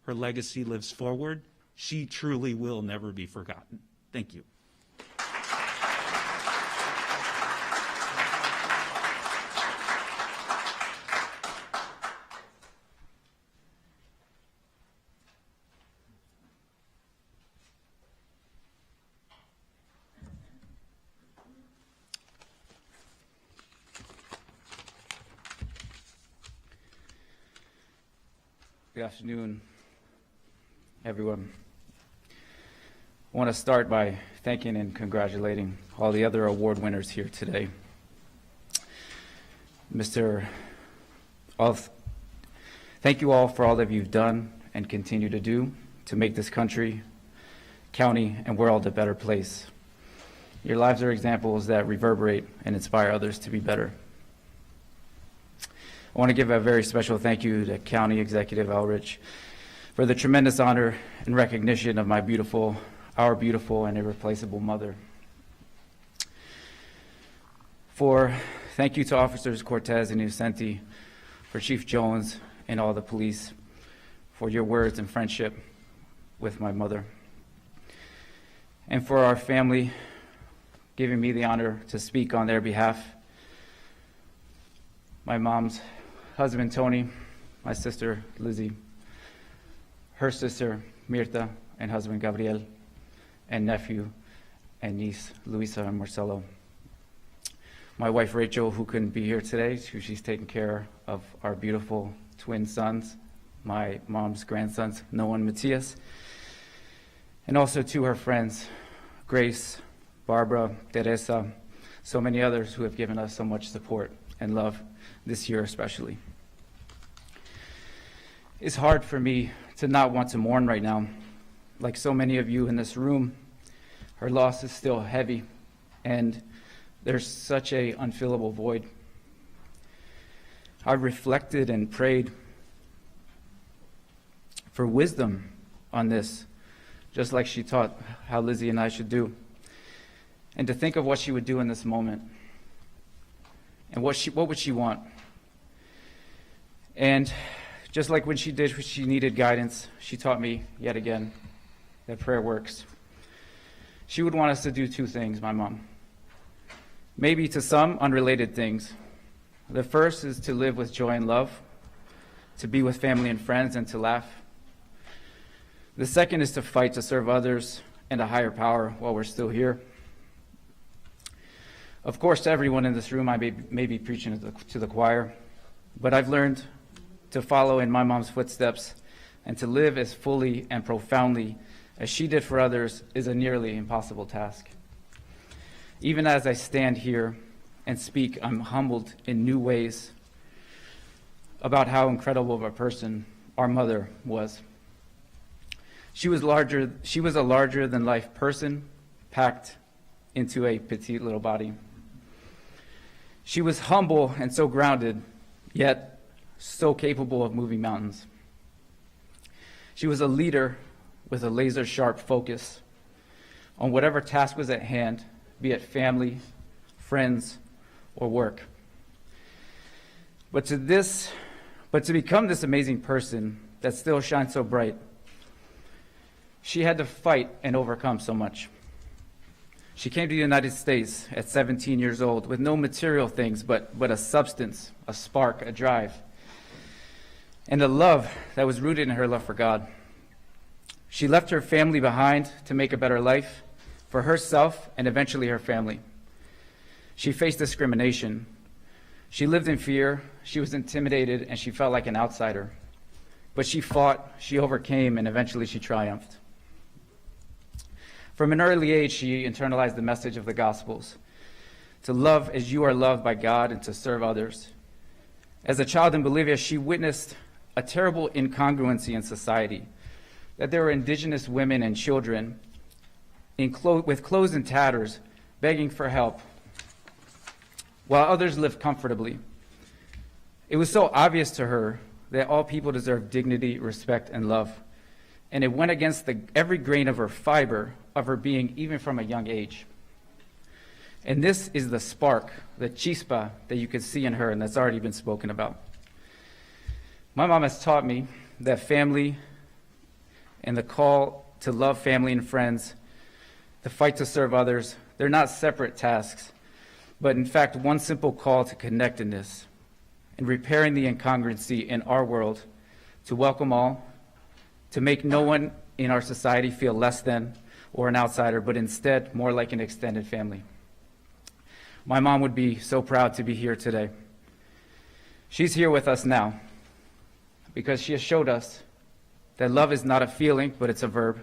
Her legacy lives forward. She truly will never be forgotten. Thank you. Good afternoon, everyone. I want to start by thanking and congratulating all the other award winners here today. Thank you all for all that you've done and continue to do to make this country, county, and world a better place. Your lives are examples that reverberate and inspire others to be better. I want to give a very special thank you to County Executive Elrich for the tremendous honor and recognition of our beautiful and irreplaceable mother. Thank you to Officers Cortez and Innocenti, for Chief Jones and all the police, for your words and friendship with my mother. And for our family, giving me the honor to speak on their behalf. My mom's husband, Tony, my sister, Lizzie, her sister, Mirta, and husband, Gabriel, and nephew and niece, Luisa and Marcelo. My wife, Rachel, who couldn't be here today, she's taking care of our beautiful twin sons, my mom's grandsons, Noah and Matthias, and also to her friends, Grace, Barbara, Teresa, so many others who have given us so much support and love this year especially. It's hard for me to not want to mourn right now, like so many of you in this room, her loss is still heavy, and there's such a unfillable void. I reflected and prayed for wisdom on this, just like she taught how Lizzie and I should do, and to think of what she would do in this moment, and what would she want. And just like when she needed guidance, she taught me yet again that prayer works. She would want us to do two things, my mom. Maybe to some unrelated things. The first is to live with joy and love, to be with family and friends, and to laugh. The second is to fight to serve others and a higher power while we're still here. Of course, to everyone in this room, I may be preaching to the choir, but I've learned to follow in my mom's footsteps and to live as fully and profoundly as she did for others is a nearly impossible task. Even as I stand here and speak, I'm humbled in new ways about how incredible of a person our mother was. She was a larger than life person packed into a petite little body. She was humble and so grounded, yet so capable of moving mountains. She was a leader with a laser-sharp focus on whatever task was at hand, be it family, friends, or work. But to become this amazing person that still shines so bright, she had to fight and overcome so much. She came to the United States at 17 years old with no material things, but a substance, a spark, a drive, and a love that was rooted in her love for God. She left her family behind to make a better life for herself and eventually her family. She faced discrimination. She lived in fear, she was intimidated, and she felt like an outsider. But she fought, she overcame, and eventually she triumphed. From an early age, she internalized the message of the Gospels, to love as you are loved by God and to serve others. As a child in Bolivia, she witnessed a terrible incongruency in society, that there were indigenous women and children with clothes in tatters, begging for help, while others lived comfortably. It was so obvious to her that all people deserve dignity, respect, and love, and it went against every grain of her fiber, of her being, even from a young age. And this is the spark, the chispa that you can see in her and that's already been spoken about. My mom has taught me that family and the call to love family and friends, the fight to serve others, they're not separate tasks, but in fact one simple call to connectedness and repairing the incongruency in our world, to welcome all, to make no one in our society feel less than or an outsider, but instead more like an extended family. My mom would be so proud to be here today. She's here with us now because she has showed us that love is not a feeling, but it's a verb.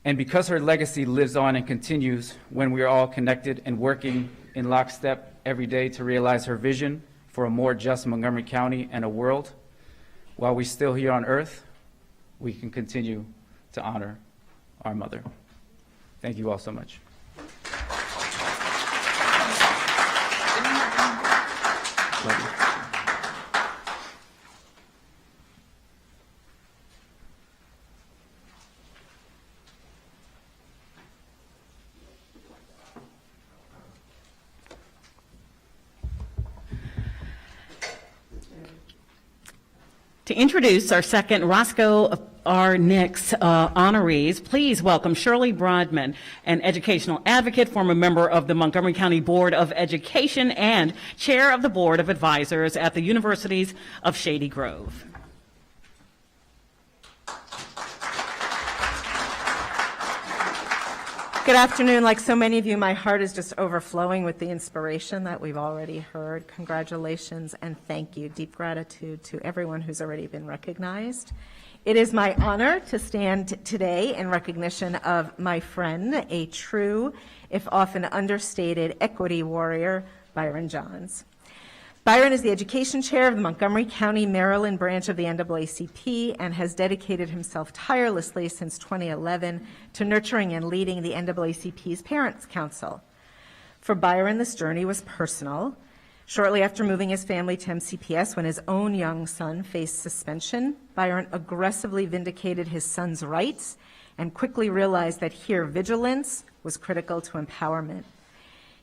And because her legacy lives on and continues when we are all connected and working in lockstep every day to realize her vision for a more just Montgomery County and a world, while we're still here on earth, we can continue to honor our mother. Thank you all so much. Love you. To introduce our second Roscoe R. Nix honorees, please welcome Shirley Brodman, an educational advocate, former member of the Montgomery County Board of Education, and chair of the Board of Advisors at the Universities of Shady Grove. Good afternoon. Like so many of you, my heart is just overflowing with the inspiration that we've already heard. Congratulations and thank you. Deep gratitude to everyone who's already been recognized. It is my honor to stand today in recognition of my friend, a true, if often understated, equity warrior, Byron Johns. Byron is the education chair of the Montgomery County, Maryland branch of the NAACP and has dedicated himself tirelessly since 2011 to nurturing and leading the NAACP's Parents Council. For Byron, this journey was personal. Shortly after moving his family to MCPS when his own young son faced suspension, Byron aggressively vindicated his son's rights and quickly realized that here vigilance was critical to empowerment.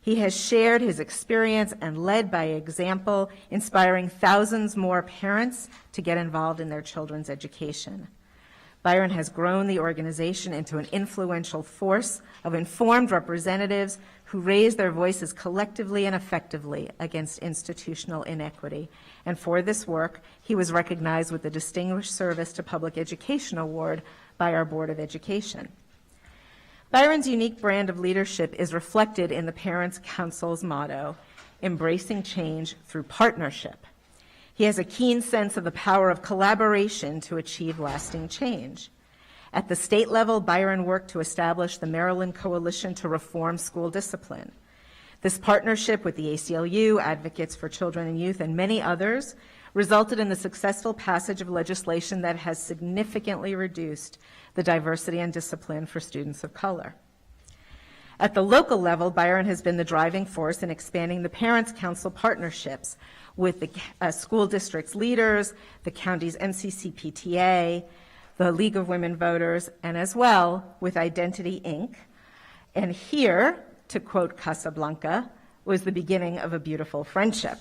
He has shared his experience and led by example, inspiring thousands more parents to get involved in their children's education. Byron has grown the organization into an influential force of informed representatives who raise their voices collectively and effectively against institutional inequity. And for this work, he was recognized with the Distinguished Service to Public Education Award by our Board of Education. Byron's unique brand of leadership is reflected in the Parents Council's motto, embracing change through partnership. He has a keen sense of the power of collaboration to achieve lasting change. At the state level, Byron worked to establish the Maryland Coalition to Reform School Discipline. This partnership with the ACLU, Advocates for Children and Youth, and many others resulted in the successful passage of legislation that has significantly reduced the diversity and discipline for students of color. At the local level, Byron has been the driving force in expanding the Parents Council partnerships with the school district's leaders, the county's MCCPTA, the League of Women Voters, and as well with Identity, Inc. And here, to quote Casablanca, was the beginning of a beautiful friendship.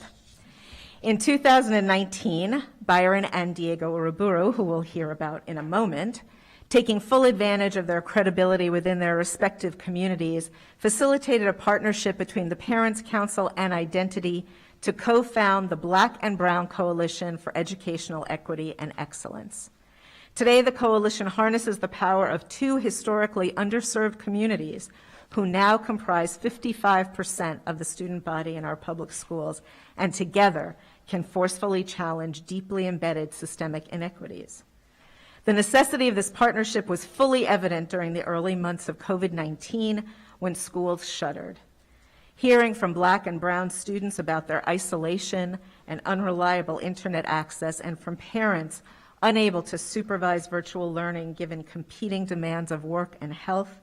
In 2019, Byron and Diego Iruguru, who we'll hear about in a moment, taking full advantage of their credibility within their respective communities, facilitated a partnership between the Parents Council and Identity to co-found the Black and Brown Coalition for Educational Equity and Excellence. Today, the coalition harnesses the power of two historically underserved communities who now comprise 55% of the student body in our public schools, and together can forcefully challenge deeply embedded systemic inequities. The necessity of this partnership was fully evident during the early months of COVID-19 when schools shuttered. Hearing from Black and Brown students about their isolation and unreliable internet access, and from parents unable to supervise virtual learning given competing demands of work and health,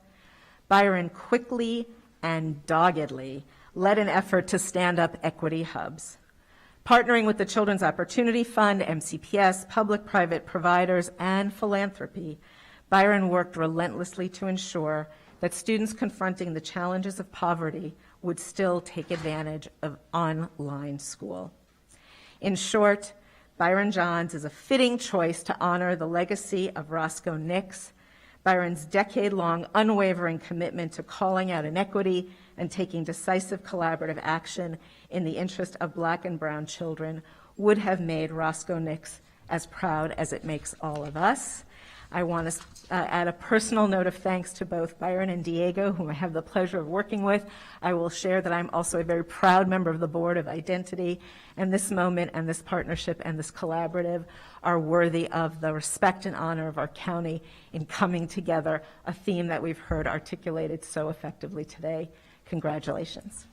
Byron quickly and doggedly led an effort to stand up equity hubs. Partnering with the Children's Opportunity Fund, MCPS, public-private providers, and philanthropy, Byron worked relentlessly to ensure that students confronting the challenges of poverty would still take advantage of online school. In short, Byron Johns is a fitting choice to honor the legacy of Roscoe Nix. Byron's decade-long unwavering commitment to calling out inequity and taking decisive collaborative action in the interest of Black and Brown children would have made Roscoe Nix as proud as it makes all of us. I want to add a personal note of thanks to both Byron and Diego, whom I have the pleasure of working with. I will share that I'm also a very proud member of the Board of Identity, and this moment and this partnership and this collaborative are worthy of the respect and honor of our county in coming together, a theme that we've heard articulated so effectively today. Congratulations.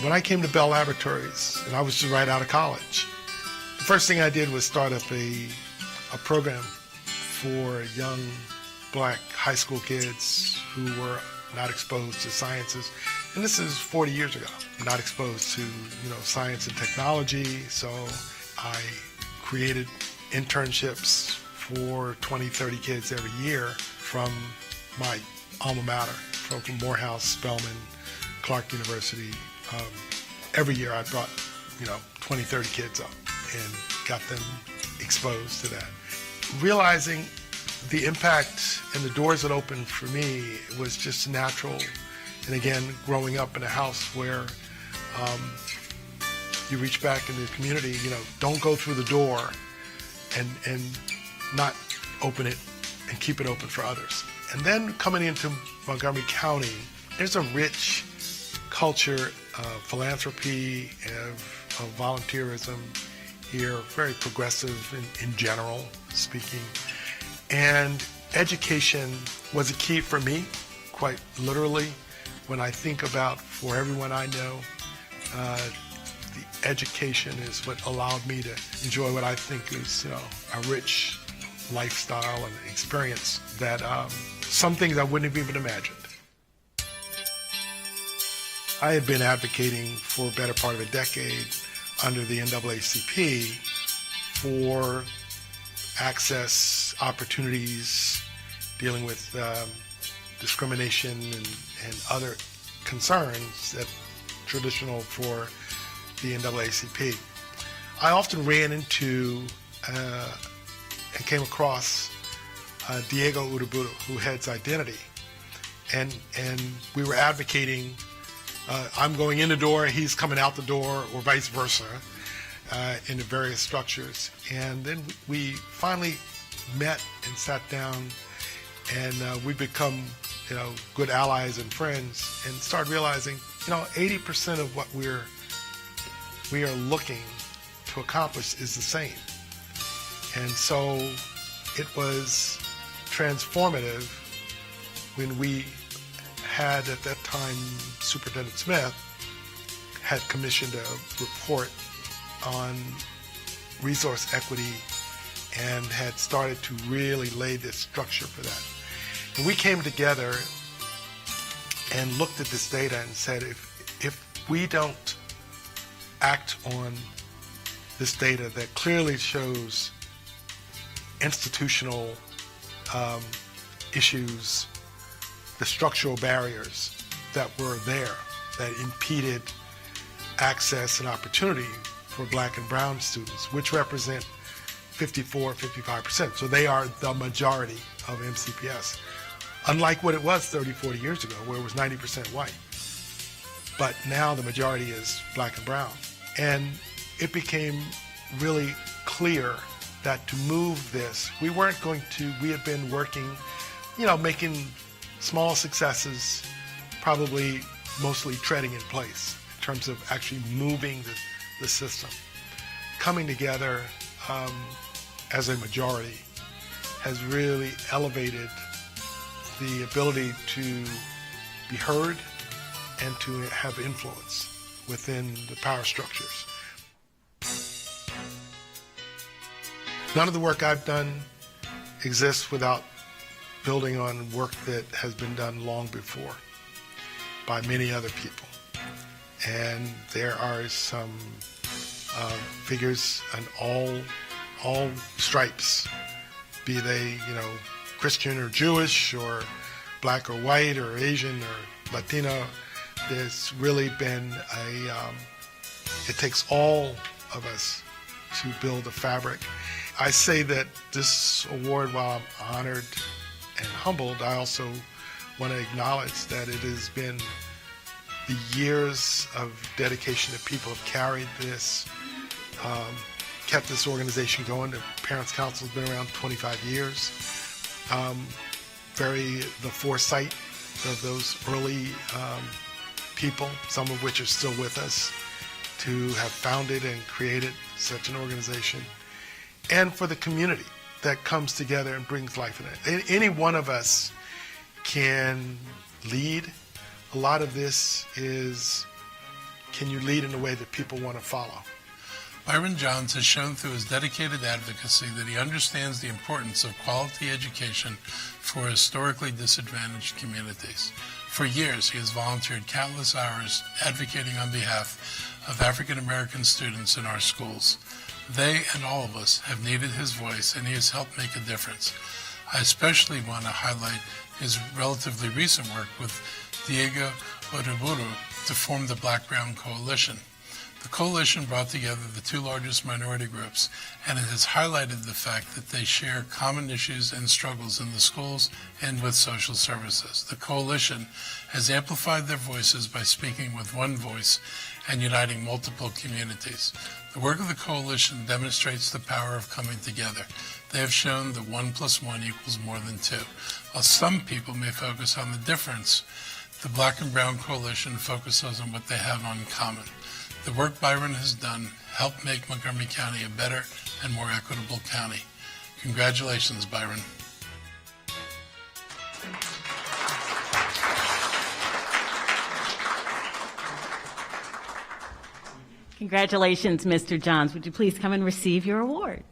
When I came to Bell Laboratories, and I was just right out of college, the first thing I did was start up a program for young Black high school kids who were not exposed to sciences. And this is 40 years ago, not exposed to, science and technology. So I created internships for 20, 30 kids every year from my alma mater, from Morehouse, Spelman, Clark University. Every year I brought, 20, 30 kids up and got them exposed to that. Realizing the impact and the doors that opened for me was just natural. And again, growing up in a house where you reach back in the community, don't go through the door and not open it and keep it open for others. And then coming into Montgomery County, there's a rich culture of philanthropy, of volunteerism here, very progressive in general speaking. And education was a key for me, quite literally. When I think about, for everyone I know, the education is what allowed me to enjoy what I think is a rich lifestyle and experience that some things I wouldn't have even imagined. I had been advocating for a better part of a decade under the NAACP for access, opportunities, dealing with discrimination and other concerns that traditional for the NAACP. I often ran into and came across Diego Uriburu, who heads Identity, and we were advocating. I'm going in the door, he's coming out the door, or vice versa, in the various structures. And then we finally met and sat down, and we become, good allies and friends, and started realizing, 80% of what we are looking to accomplish is the same. And so it was transformative when we had, at that time, Superintendent Smith had commissioned a report on resource equity and had started to really lay this structure for that. And we came together and looked at this data and said, if we don't act on this data that clearly shows institutional issues, the structural barriers that were there that impeded access and opportunity for Black and Brown students, which represent 55%. So they are the majority of MCPS. Unlike what it was 30, 40 years ago, where it was 90% white. But now the majority is Black and Brown. And it became really clear that to move this, we had been working, making small successes, probably mostly treading in place in terms of actually moving the system. Coming together as a majority has really elevated the ability to be heard and to have influence within the power structures. None of the work I've done exists without building on work that has been done long before by many other people. And there are some figures on all stripes, be they, Christian or Jewish or Black or white or Asian or Latino. There's really been it takes all of us to build a fabric. I say that this award, while I'm honored and humbled, I also want to acknowledge that it has been the years of dedication that people have carried this, kept this organization going. The Parents Council has been around 25 years. The foresight of those early people, some of which are still with us, to have founded and created such an organization, and for the community that comes together and brings life in it. Any one of us can lead. A lot of this is, can you lead in a way that people want to follow? Byron Johns has shown through his dedicated advocacy that he understands the importance of quality education for historically disadvantaged communities. For years, he has volunteered countless hours advocating on behalf of African American students in our schools. They and all of us have needed his voice, and he has helped make a difference. I especially want to highlight his relatively recent work with Diego Uriburu to form the Black-Brown Coalition. The coalition brought together the two largest minority groups, and it has highlighted the fact that they share common issues and struggles in the schools and with social services. The coalition has amplified their voices by speaking with one voice and uniting multiple communities. The work of the coalition demonstrates the power of coming together. They have shown that 1 + 1 = more than 2. While some people may focus on the difference, the Black and Brown Coalition focuses on what they have in common. The work Byron has done helped make Montgomery County a better and more equitable county. Congratulations, Byron. Congratulations, Mr. Johns. Would you please come and receive your award?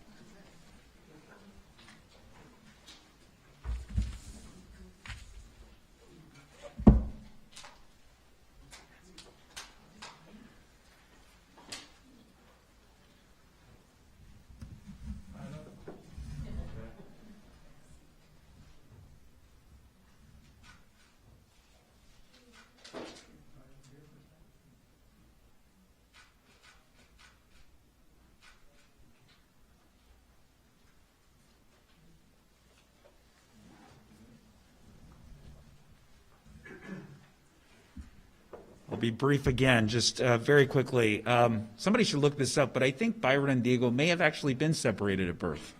I'll be brief again, just very quickly. Somebody should look this up, but I think Byron and Diego may have actually been separated at birth.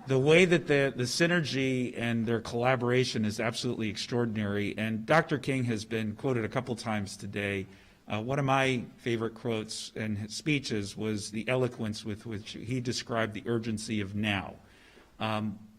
The way that the synergy and their collaboration is absolutely extraordinary. And Dr. King has been quoted a couple times today. One of my favorite quotes in his speeches was the eloquence with which he described the urgency of now.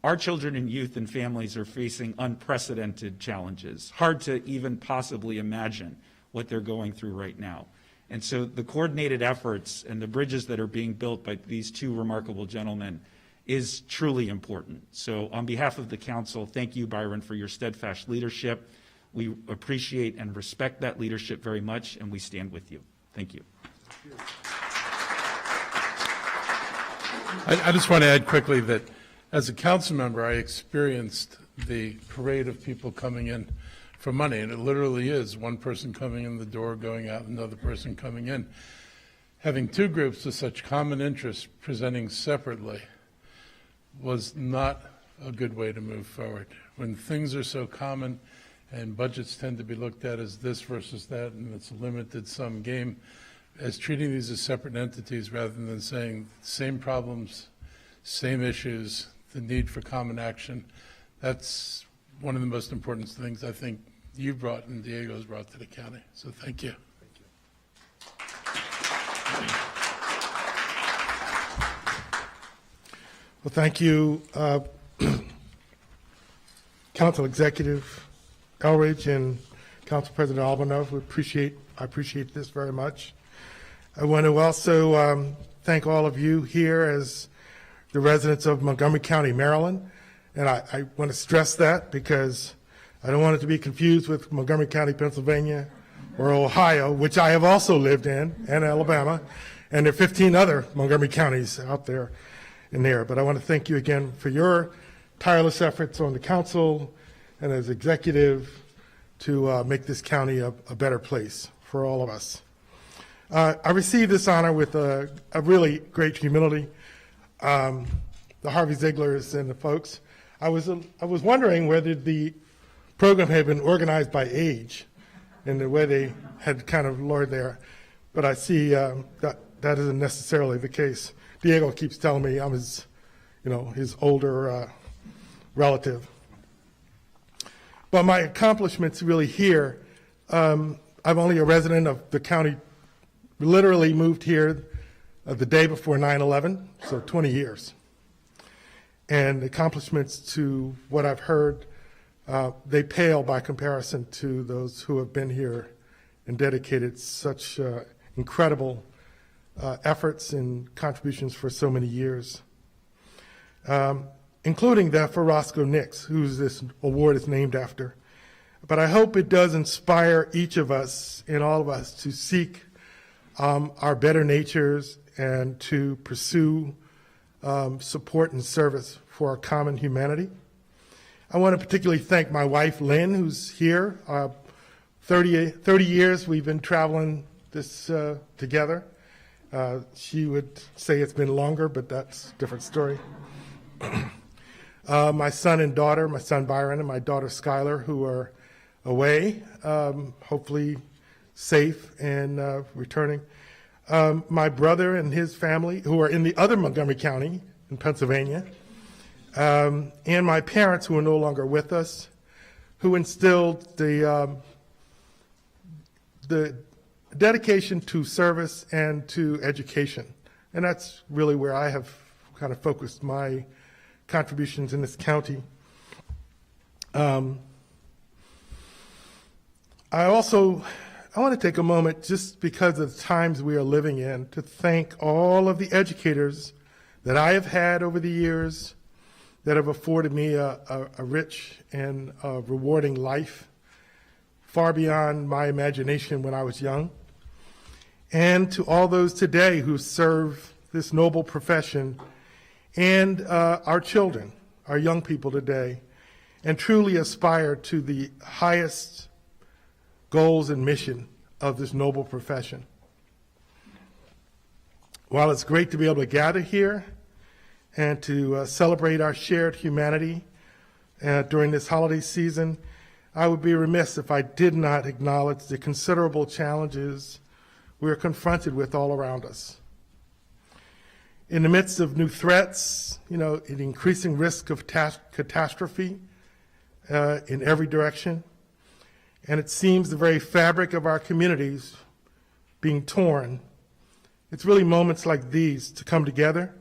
Our children and youth and families are facing unprecedented challenges, hard to even possibly imagine what they're going through right now. And so the coordinated efforts and the bridges that are being built by these two remarkable gentlemen is truly important. So on behalf of the council, thank you, Byron, for your steadfast leadership. We appreciate and respect that leadership very much, and we stand with you. Thank you. I just want to add quickly that as a council member, I experienced the parade of people coming in for money, and it literally is one person coming in the door, going out, another person coming in. Having two groups with such common interests presenting separately was not a good way to move forward. When things are so common and budgets tend to be looked at as this versus that, and it's a limited sum game, as treating these as separate entities rather than saying same problems, same issues, the need for common action, that's one of the most important things I think you brought and Diego's brought to the county. So thank you. Well, thank you, Council Executive Elrich and Council President Albanov. I appreciate this very much. I want to also thank all of you here as the residents of Montgomery County, Maryland. And I want to stress that because I don't want it to be confused with Montgomery County, Pennsylvania, or Ohio, which I have also lived in, and Alabama. And there are 15 other Montgomery counties out there in there. But I want to thank you again for your tireless efforts on the council and as executive to make this county a better place for all of us. I received this honor with a really great humility. The Harvey Zieglers and the folks. I was wondering whether the program had been organized by age and the way they had kind of lured there, but I see that isn't necessarily the case. Diego keeps telling me I'm his older relative. But my accomplishments really here, I'm only a resident of the county, literally moved here the day before 9/11, so 20 years. And accomplishments to what I've heard, they pale by comparison to those who have been here and dedicated such incredible efforts and contributions for so many years, including that for Roscoe Nix, who this award is named after. But I hope it does inspire each of us and all of us to seek our better natures and to pursue support and service for our common humanity. I want to particularly thank my wife, Lynn, who's here. 30 years we've been traveling this together. She would say it's been longer, but that's a different story. My son and daughter, my son Byron and my daughter Skylar, who are away, hopefully safe and returning. My brother and his family, who are in the other Montgomery County in Pennsylvania, and my parents, who are no longer with us, who instilled the dedication to service and to education. And that's really where I have kind of focused my contributions in this county. I also I want to take a moment, just because of the times we are living in, to thank all of the educators that I have had over the years that have afforded me a rich and rewarding life, far beyond my imagination when I was young. And to all those today who serve this noble profession, and our children, our young people today, and truly aspire to the highest goals and mission of this noble profession. While it's great to be able to gather here and to celebrate our shared humanity during this holiday season, I would be remiss if I did not acknowledge the considerable challenges we are confronted with all around us. In the midst of new threats, an increasing risk of catastrophe in every direction, and it seems the very fabric of our communities being torn, it's really moments like these to come together,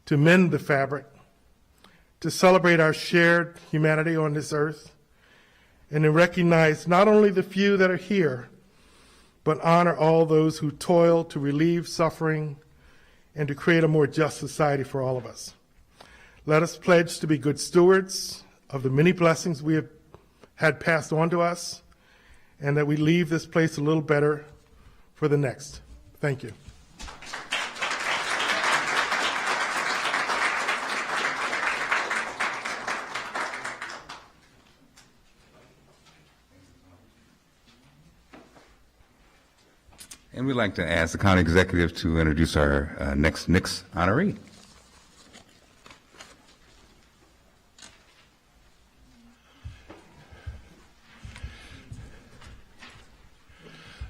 to mend the fabric, to celebrate our shared humanity on this earth, and to recognize not only the few that are here, but honor all those who toil to relieve suffering and to create a more just society for all of us. Let us pledge to be good stewards of the many blessings we have had passed on to us, and that we leave this place a little better for the next. Thank you. And we'd like to ask the county executive to introduce our next NICS honoree.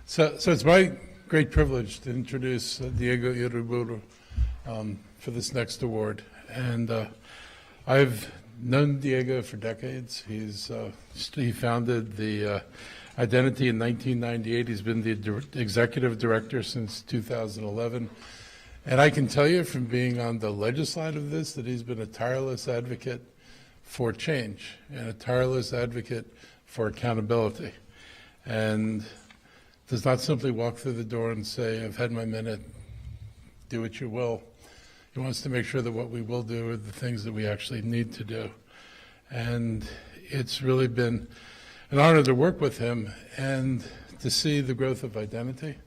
So it's my great privilege to introduce Diego Iruguru for this next award. And I've known Diego for decades. He founded the Identity in 1998. He's been the executive director since 2011. And I can tell you from being on the legislative of this that he's been a tireless advocate for change and a tireless advocate for accountability. And does not simply walk through the door and say, I've had my minute, do what you will. He wants to make sure that what we will do are the things that we actually need to do. And it's really been an honor to work with him and to see the growth of Identity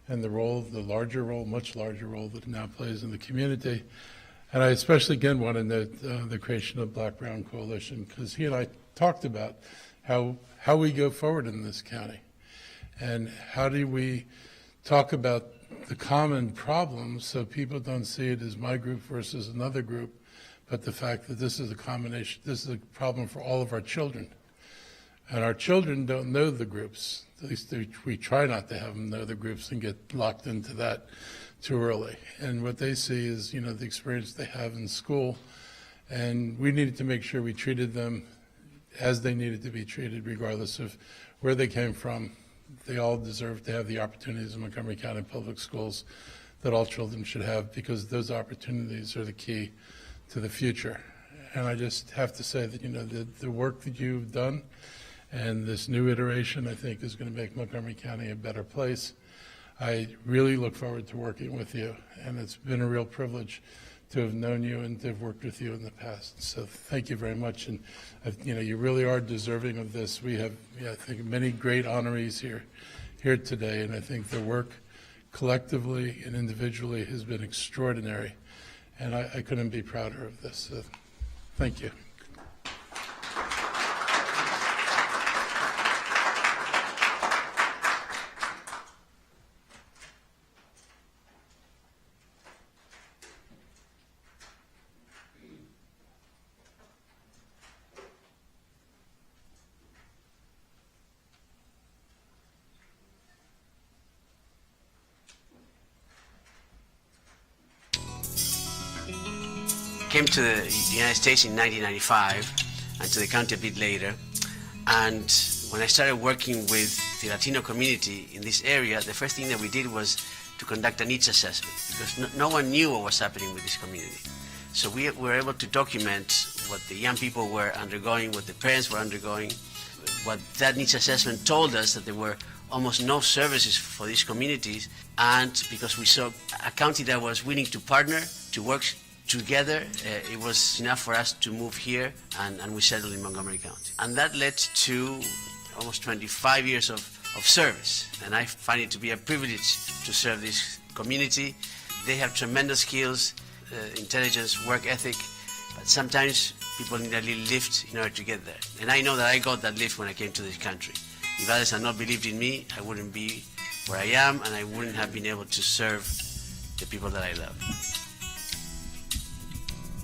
and the role, the larger role, much larger role that it now plays in the community. And I especially, again, want to note the creation of Black-Brown Coalition, because he and I talked about how we go forward in this county. And how do we talk about the common problems so people don't see it as my group versus another group, but the fact that this is a combination, this is a problem for all of our children. And our children don't know the groups. At least we try not to have them know the groups and get locked into that too early. And what they see is, the experience they have in school. And we needed to make sure we treated them as they needed to be treated, regardless of where they came from. They all deserve to have the opportunities in Montgomery County Public Schools that all children should have, because those opportunities are the key to the future. And I just have to say that, the work that you've done and this new iteration, I think, is going to make Montgomery County a better place. I really look forward to working with you, and it's been a real privilege to have known you and to have worked with you in the past. So thank you very much. And, you really are deserving of this. We have, I think, many great honorees here today, and I think their work collectively and individually has been extraordinary. And I couldn't be prouder of this. So thank you. Came to the United States in 1995 and to the county a bit later. And when I started working with the Latino community in this area, the first thing that we did was to conduct a needs assessment, because no one knew what was happening with this community. So we were able to document what the young people were undergoing, what the parents were undergoing. What that needs assessment told us, that there were almost no services for these communities, and because we saw a county that was willing to partner, to work together, it was enough for us to move here, and we settled in Montgomery County. And that led to almost 25 years of service, and I find it to be a privilege to serve this community. They have tremendous skills, intelligence, work ethic, but sometimes people need a little lift in order to get there. And I know that I got that lift when I came to this country. If others had not believed in me, I wouldn't be where I am, and I wouldn't have been able to serve the people that I love.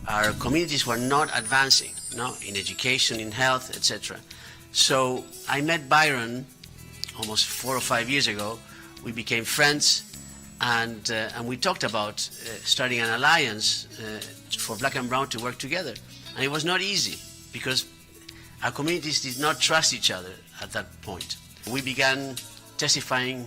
Our communities were not advancing, in education, in health, etc. So I met Byron almost 4 or 5 years ago. We became friends, and we talked about starting an alliance for Black and Brown to work together. And it was not easy, because our communities did not trust each other at that point. We began testifying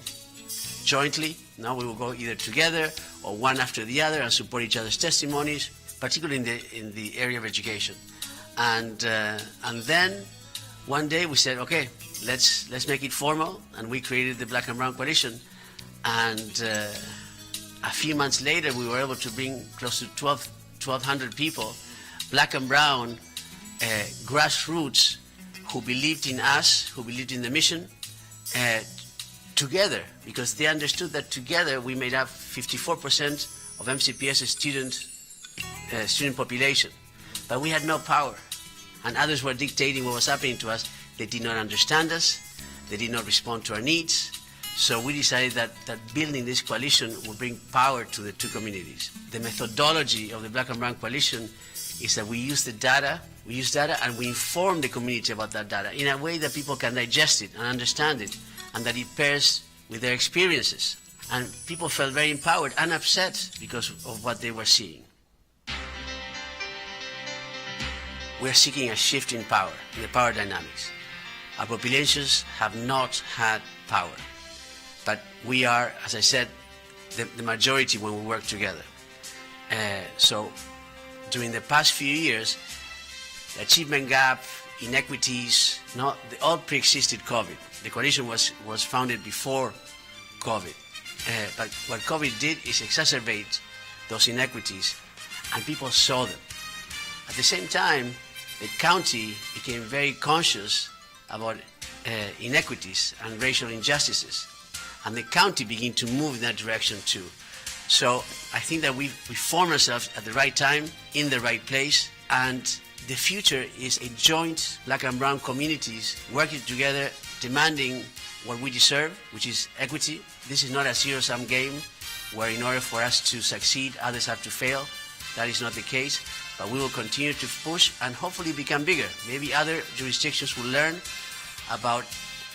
jointly. Now we will go either together or one after the other and support each other's testimonies, particularly in the area of education. And then one day we said, okay, let's make it formal, and we created the Black and Brown Coalition. And a few months later, we were able to bring close to 1,200 people, Black and Brown, grassroots, who believed in us, who believed in the mission, together, because they understood that together we made up 54% of MCPS's student population. But we had no power, and others were dictating what was happening to us. They did not understand us, they did not respond to our needs, so we decided that building this coalition would bring power to the two communities. The methodology of the Black and Brown Coalition is that we use data and we inform the community about that data in a way that people can digest it and understand it, and that it pairs with their experiences. And people felt very empowered and upset because of what they were seeing. We're seeking a shift in power, in the power dynamics. Our populations have not had power, but we are, as I said, the majority when we work together. So during the past few years, the achievement gap, inequities, they all pre-existed COVID. The coalition was founded before COVID. But what COVID did is exacerbate those inequities, and people saw them. At the same time, the county became very conscious about inequities and racial injustices, and the county began to move in that direction too. So I think that we formed ourselves at the right time, in the right place, and the future is a joint Black and Brown communities working together, demanding what we deserve, which is equity. This is not a zero-sum game where in order for us to succeed, others have to fail. That is not the case, but we will continue to push and hopefully become bigger. Maybe other jurisdictions will learn about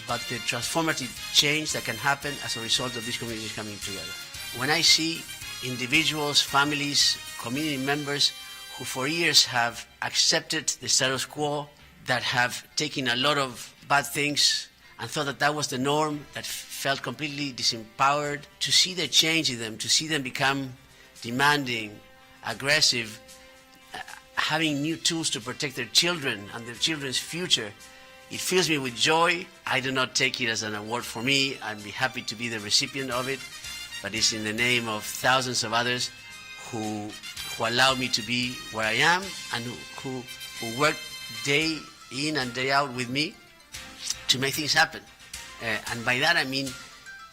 the transformative change that can happen as a result of these communities coming together. When I see individuals, families, community members who for years have accepted the status quo, that have taken a lot of bad things and thought that that was the norm, that felt completely disempowered, to see the change in them, to see them become demanding, aggressive, having new tools to protect their children and their children's future, it fills me with joy. I do not take it as an award for me. I'd be happy to be the recipient of it, but it's in the name of thousands of others who allowed me to be where I am, and who work day in and day out with me to make things happen. And by that I mean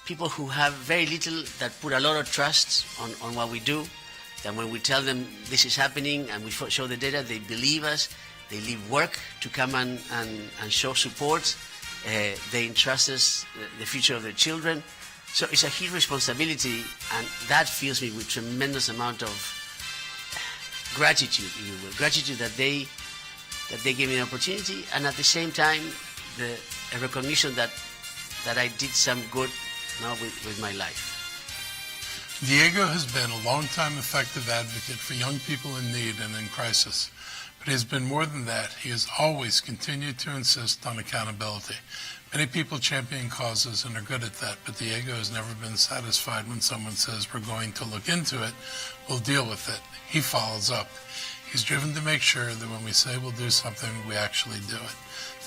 people who have very little, that put a lot of trust on what we do, that when we tell them this is happening and we show the data, they believe us, they leave work to come and show support, they entrust us the future of their children. So it's a huge responsibility, and that fills me with tremendous amount of gratitude, if you will. Gratitude that they gave me an opportunity, and at the same time, a recognition that I did some good with my life. Diego has been a long-time effective advocate for young people in need and in crisis. But he has been more than that. He has always continued to insist on accountability. Many people champion causes and are good at that, but Diego has never been satisfied when someone says we're going to look into it, we'll deal with it. He follows up. He's driven to make sure that when we say we'll do something, we actually do it.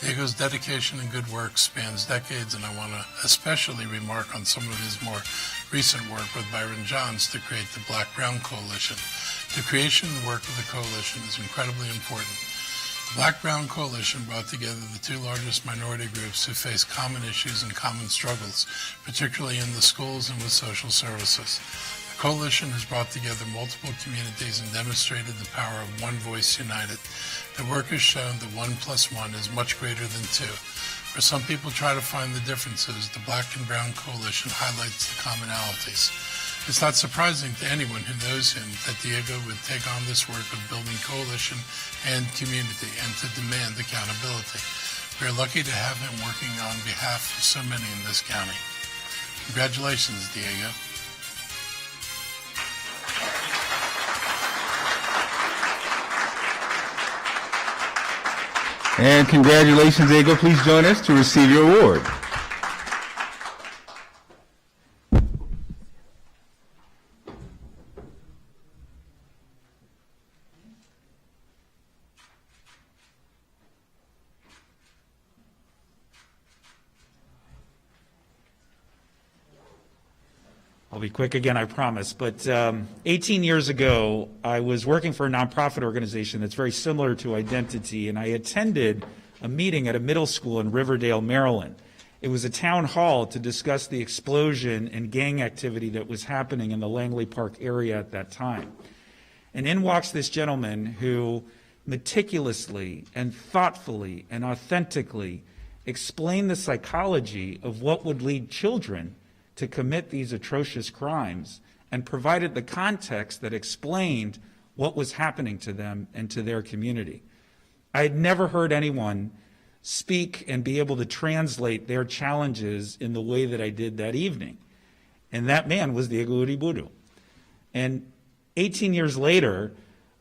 Diego's dedication and good work spans decades, and I want to especially remark on some of his more recent work with Byron Johns to create the Black-Brown Coalition. The creation and work of the coalition is incredibly important. The Black-Brown Coalition brought together the two largest minority groups who face common issues and common struggles, particularly in the schools and with social services. The coalition has brought together multiple communities and demonstrated the power of one voice united. The work has shown that 1 + 1 is much greater than 2. Where some people try to find the differences, the Black and Brown Coalition highlights the commonalities. It's not surprising to anyone who knows him that Diego would take on this work of building coalition and community and to demand accountability. We are lucky to have him working on behalf of so many in this county. Congratulations, Diego. And congratulations, Diego. Please join us to receive your award. I'll be quick again, I promise. But 18 years ago, I was working for a nonprofit organization that's very similar to Identity, and I attended a meeting at a middle school in Riverdale, Maryland. It was a town hall to discuss the explosion and gang activity that was happening in the Langley Park area at that time. And in walks this gentleman who meticulously and thoughtfully and authentically explained the psychology of what would lead children to commit these atrocious crimes and provided the context that explained what was happening to them and to their community. I had never heard anyone speak and be able to translate their challenges in the way that I did that evening. And that man was Diego Uriburu. And 18 years later,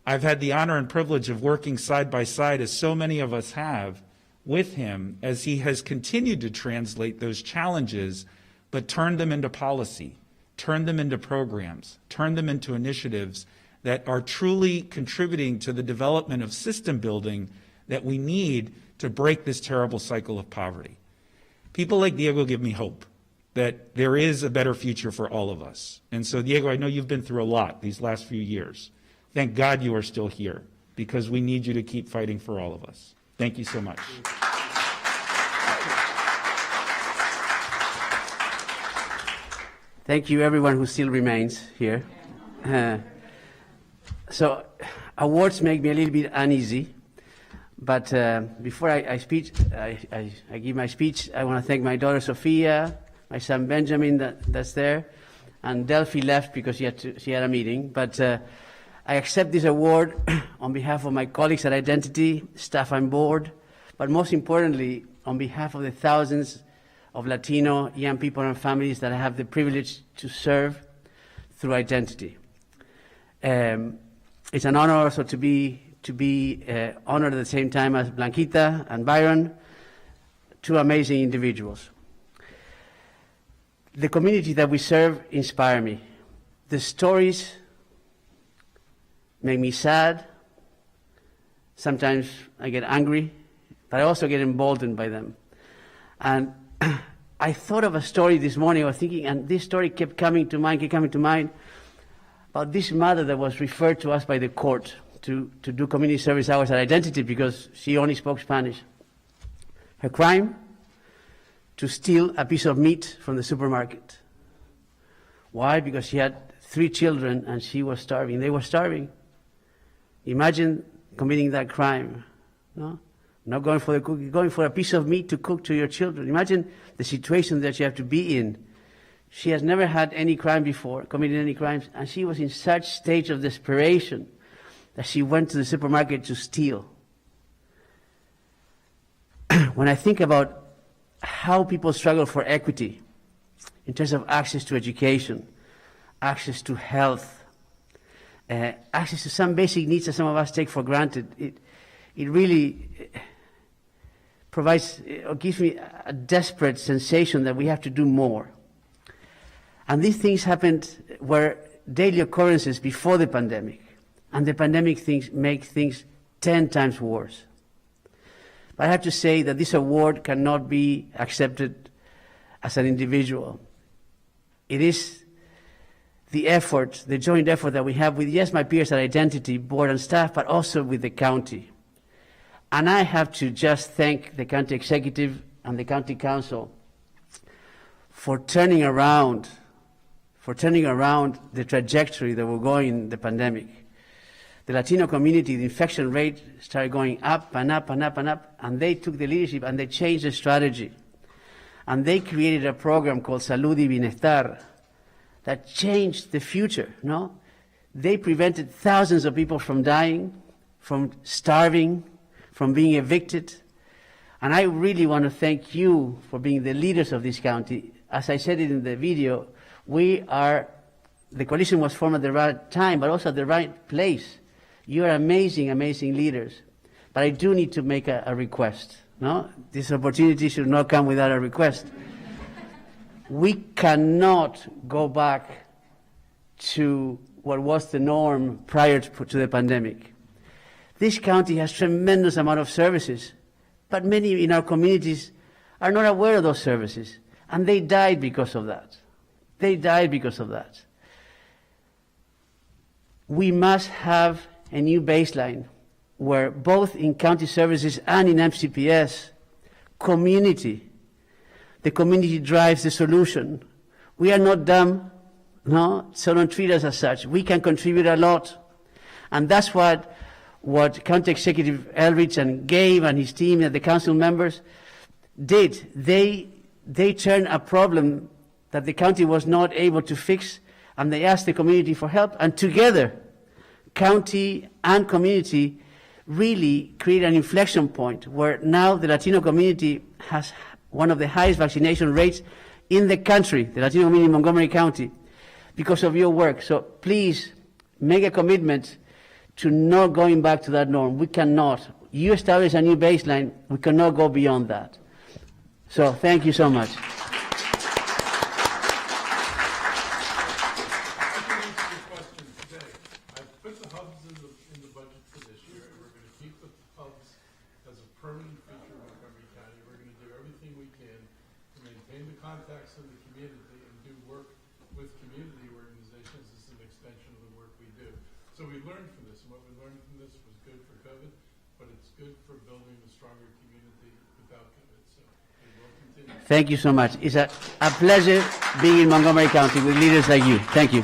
I've had the honor and privilege of working side by side, as so many of us have, with him as he has continued to translate those challenges, but turned them into policy, turned them into programs, turned them into initiatives that are truly contributing to the development of system building that we need to break this terrible cycle of poverty. People like Diego give me hope that there is a better future for all of us. And so, Diego, I know you've been through a lot these last few years. Thank God you are still here, because we need you to keep fighting for all of us. Thank you so much. Thank you, everyone who still remains here. So, awards make me a little bit uneasy, but before I give my speech, I want to thank my daughter Sophia, my son Benjamin that's there, and Delphi left because she had a meeting. But I accept this award on behalf of my colleagues at Identity, staff on board, but most importantly, on behalf of the thousands of Latino young people and families that I have the privilege to serve through Identity. It's an honor also to be honored at the same time as Blanquita and Byron, two amazing individuals. The community that we serve inspire me. The stories make me sad. Sometimes I get angry, but I also get emboldened by them. And I thought of a story this morning. I was thinking, and this story kept coming to mind, about this mother that was referred to us by the court to do community service hours at Identity because she only spoke Spanish. Her crime? To steal a piece of meat from the supermarket. Why? Because she had 3 children and she was starving. They were starving. Imagine committing that crime. No? Not going for the cookie, going for a piece of meat to cook to your children. Imagine the situation that you have to be in. She has never had any crime before, committed any crimes, and she was in such stage of desperation that she went to the supermarket to steal. When I think about how people struggle for equity in terms of access to education, access to health, access to some basic needs that some of us take for granted, it really provides or gives me a desperate sensation that we have to do more. And these things happened were daily occurrences before the pandemic, and the pandemic things make things 10 times worse. But I have to say that this award cannot be accepted as an individual. It is the effort, the joint effort that we have with, yes, my peers at Identity, board and staff, but also with the county. And I have to just thank the county executive and the county council for turning around the trajectory that we're going in the pandemic. The Latino community, the infection rate started going up and up and up and up, and they took the leadership and they changed the strategy. And they created a program called Salud y Bienestar that changed the future, no? They prevented thousands of people from dying, from starving, from being evicted. And I really want to thank you for being the leaders of this county. As I said it in the video, the coalition was formed at the right time, but also at the right place. You are amazing, amazing leaders. But I do need to make a request. No? This opportunity should not come without a request. We cannot go back to what was the norm prior to the pandemic. This county has tremendous amount of services, but many in our communities are not aware of those services, and they died because of that. They died because of that. We must have a new baseline where both in county services and in MCPS, the community drives the solution. We are not dumb, no, so don't treat us as such. We can contribute a lot. And that's what County Executive Elrich and Gabe and his team and the council members did. They turned a problem that the county was not able to fix, and they asked the community for help, and together, county and community really create an inflection point where now the Latino community has one of the highest vaccination rates in the country, the Latino community in Montgomery County, because of your work. So please make a commitment to not going back to that norm. We cannot. You establish a new baseline. We cannot go beyond that. So thank you so much. Thank you so much. It's a pleasure being in Montgomery County with leaders like you. Thank you.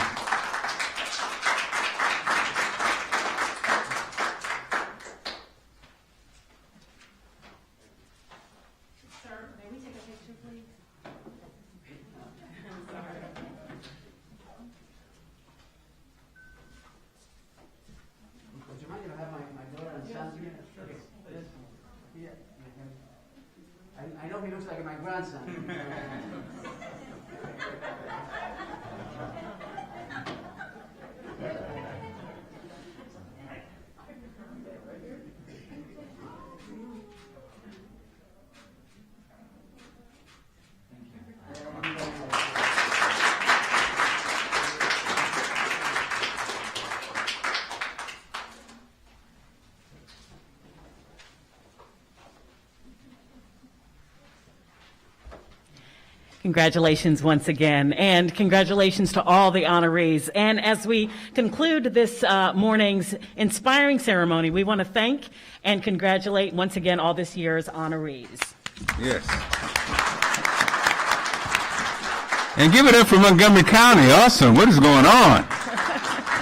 Sir, may we take a picture, please? Would you mind if I have my daughter and son here? I know he looks like my grandson. Congratulations once again, and congratulations to all the honorees. And as we conclude this morning's inspiring ceremony, we want to thank and congratulate once again all this year's honorees. Yes. And give it up for Montgomery County. Awesome. What is going on?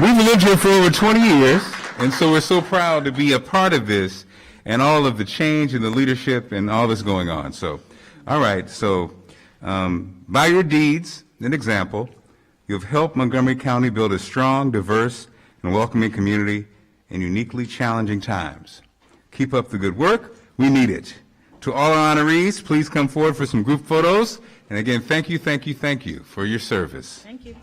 We've lived here for over 20 years, and so we're so proud to be a part of this and all of the change and the leadership and all that's going on. So, all right. So, by your deeds and example, you've helped Montgomery County build a strong, diverse, and welcoming community in uniquely challenging times. Keep up the good work. We need it. To all our honorees, please come forward for some group photos. And again, thank you for your service. Thank you.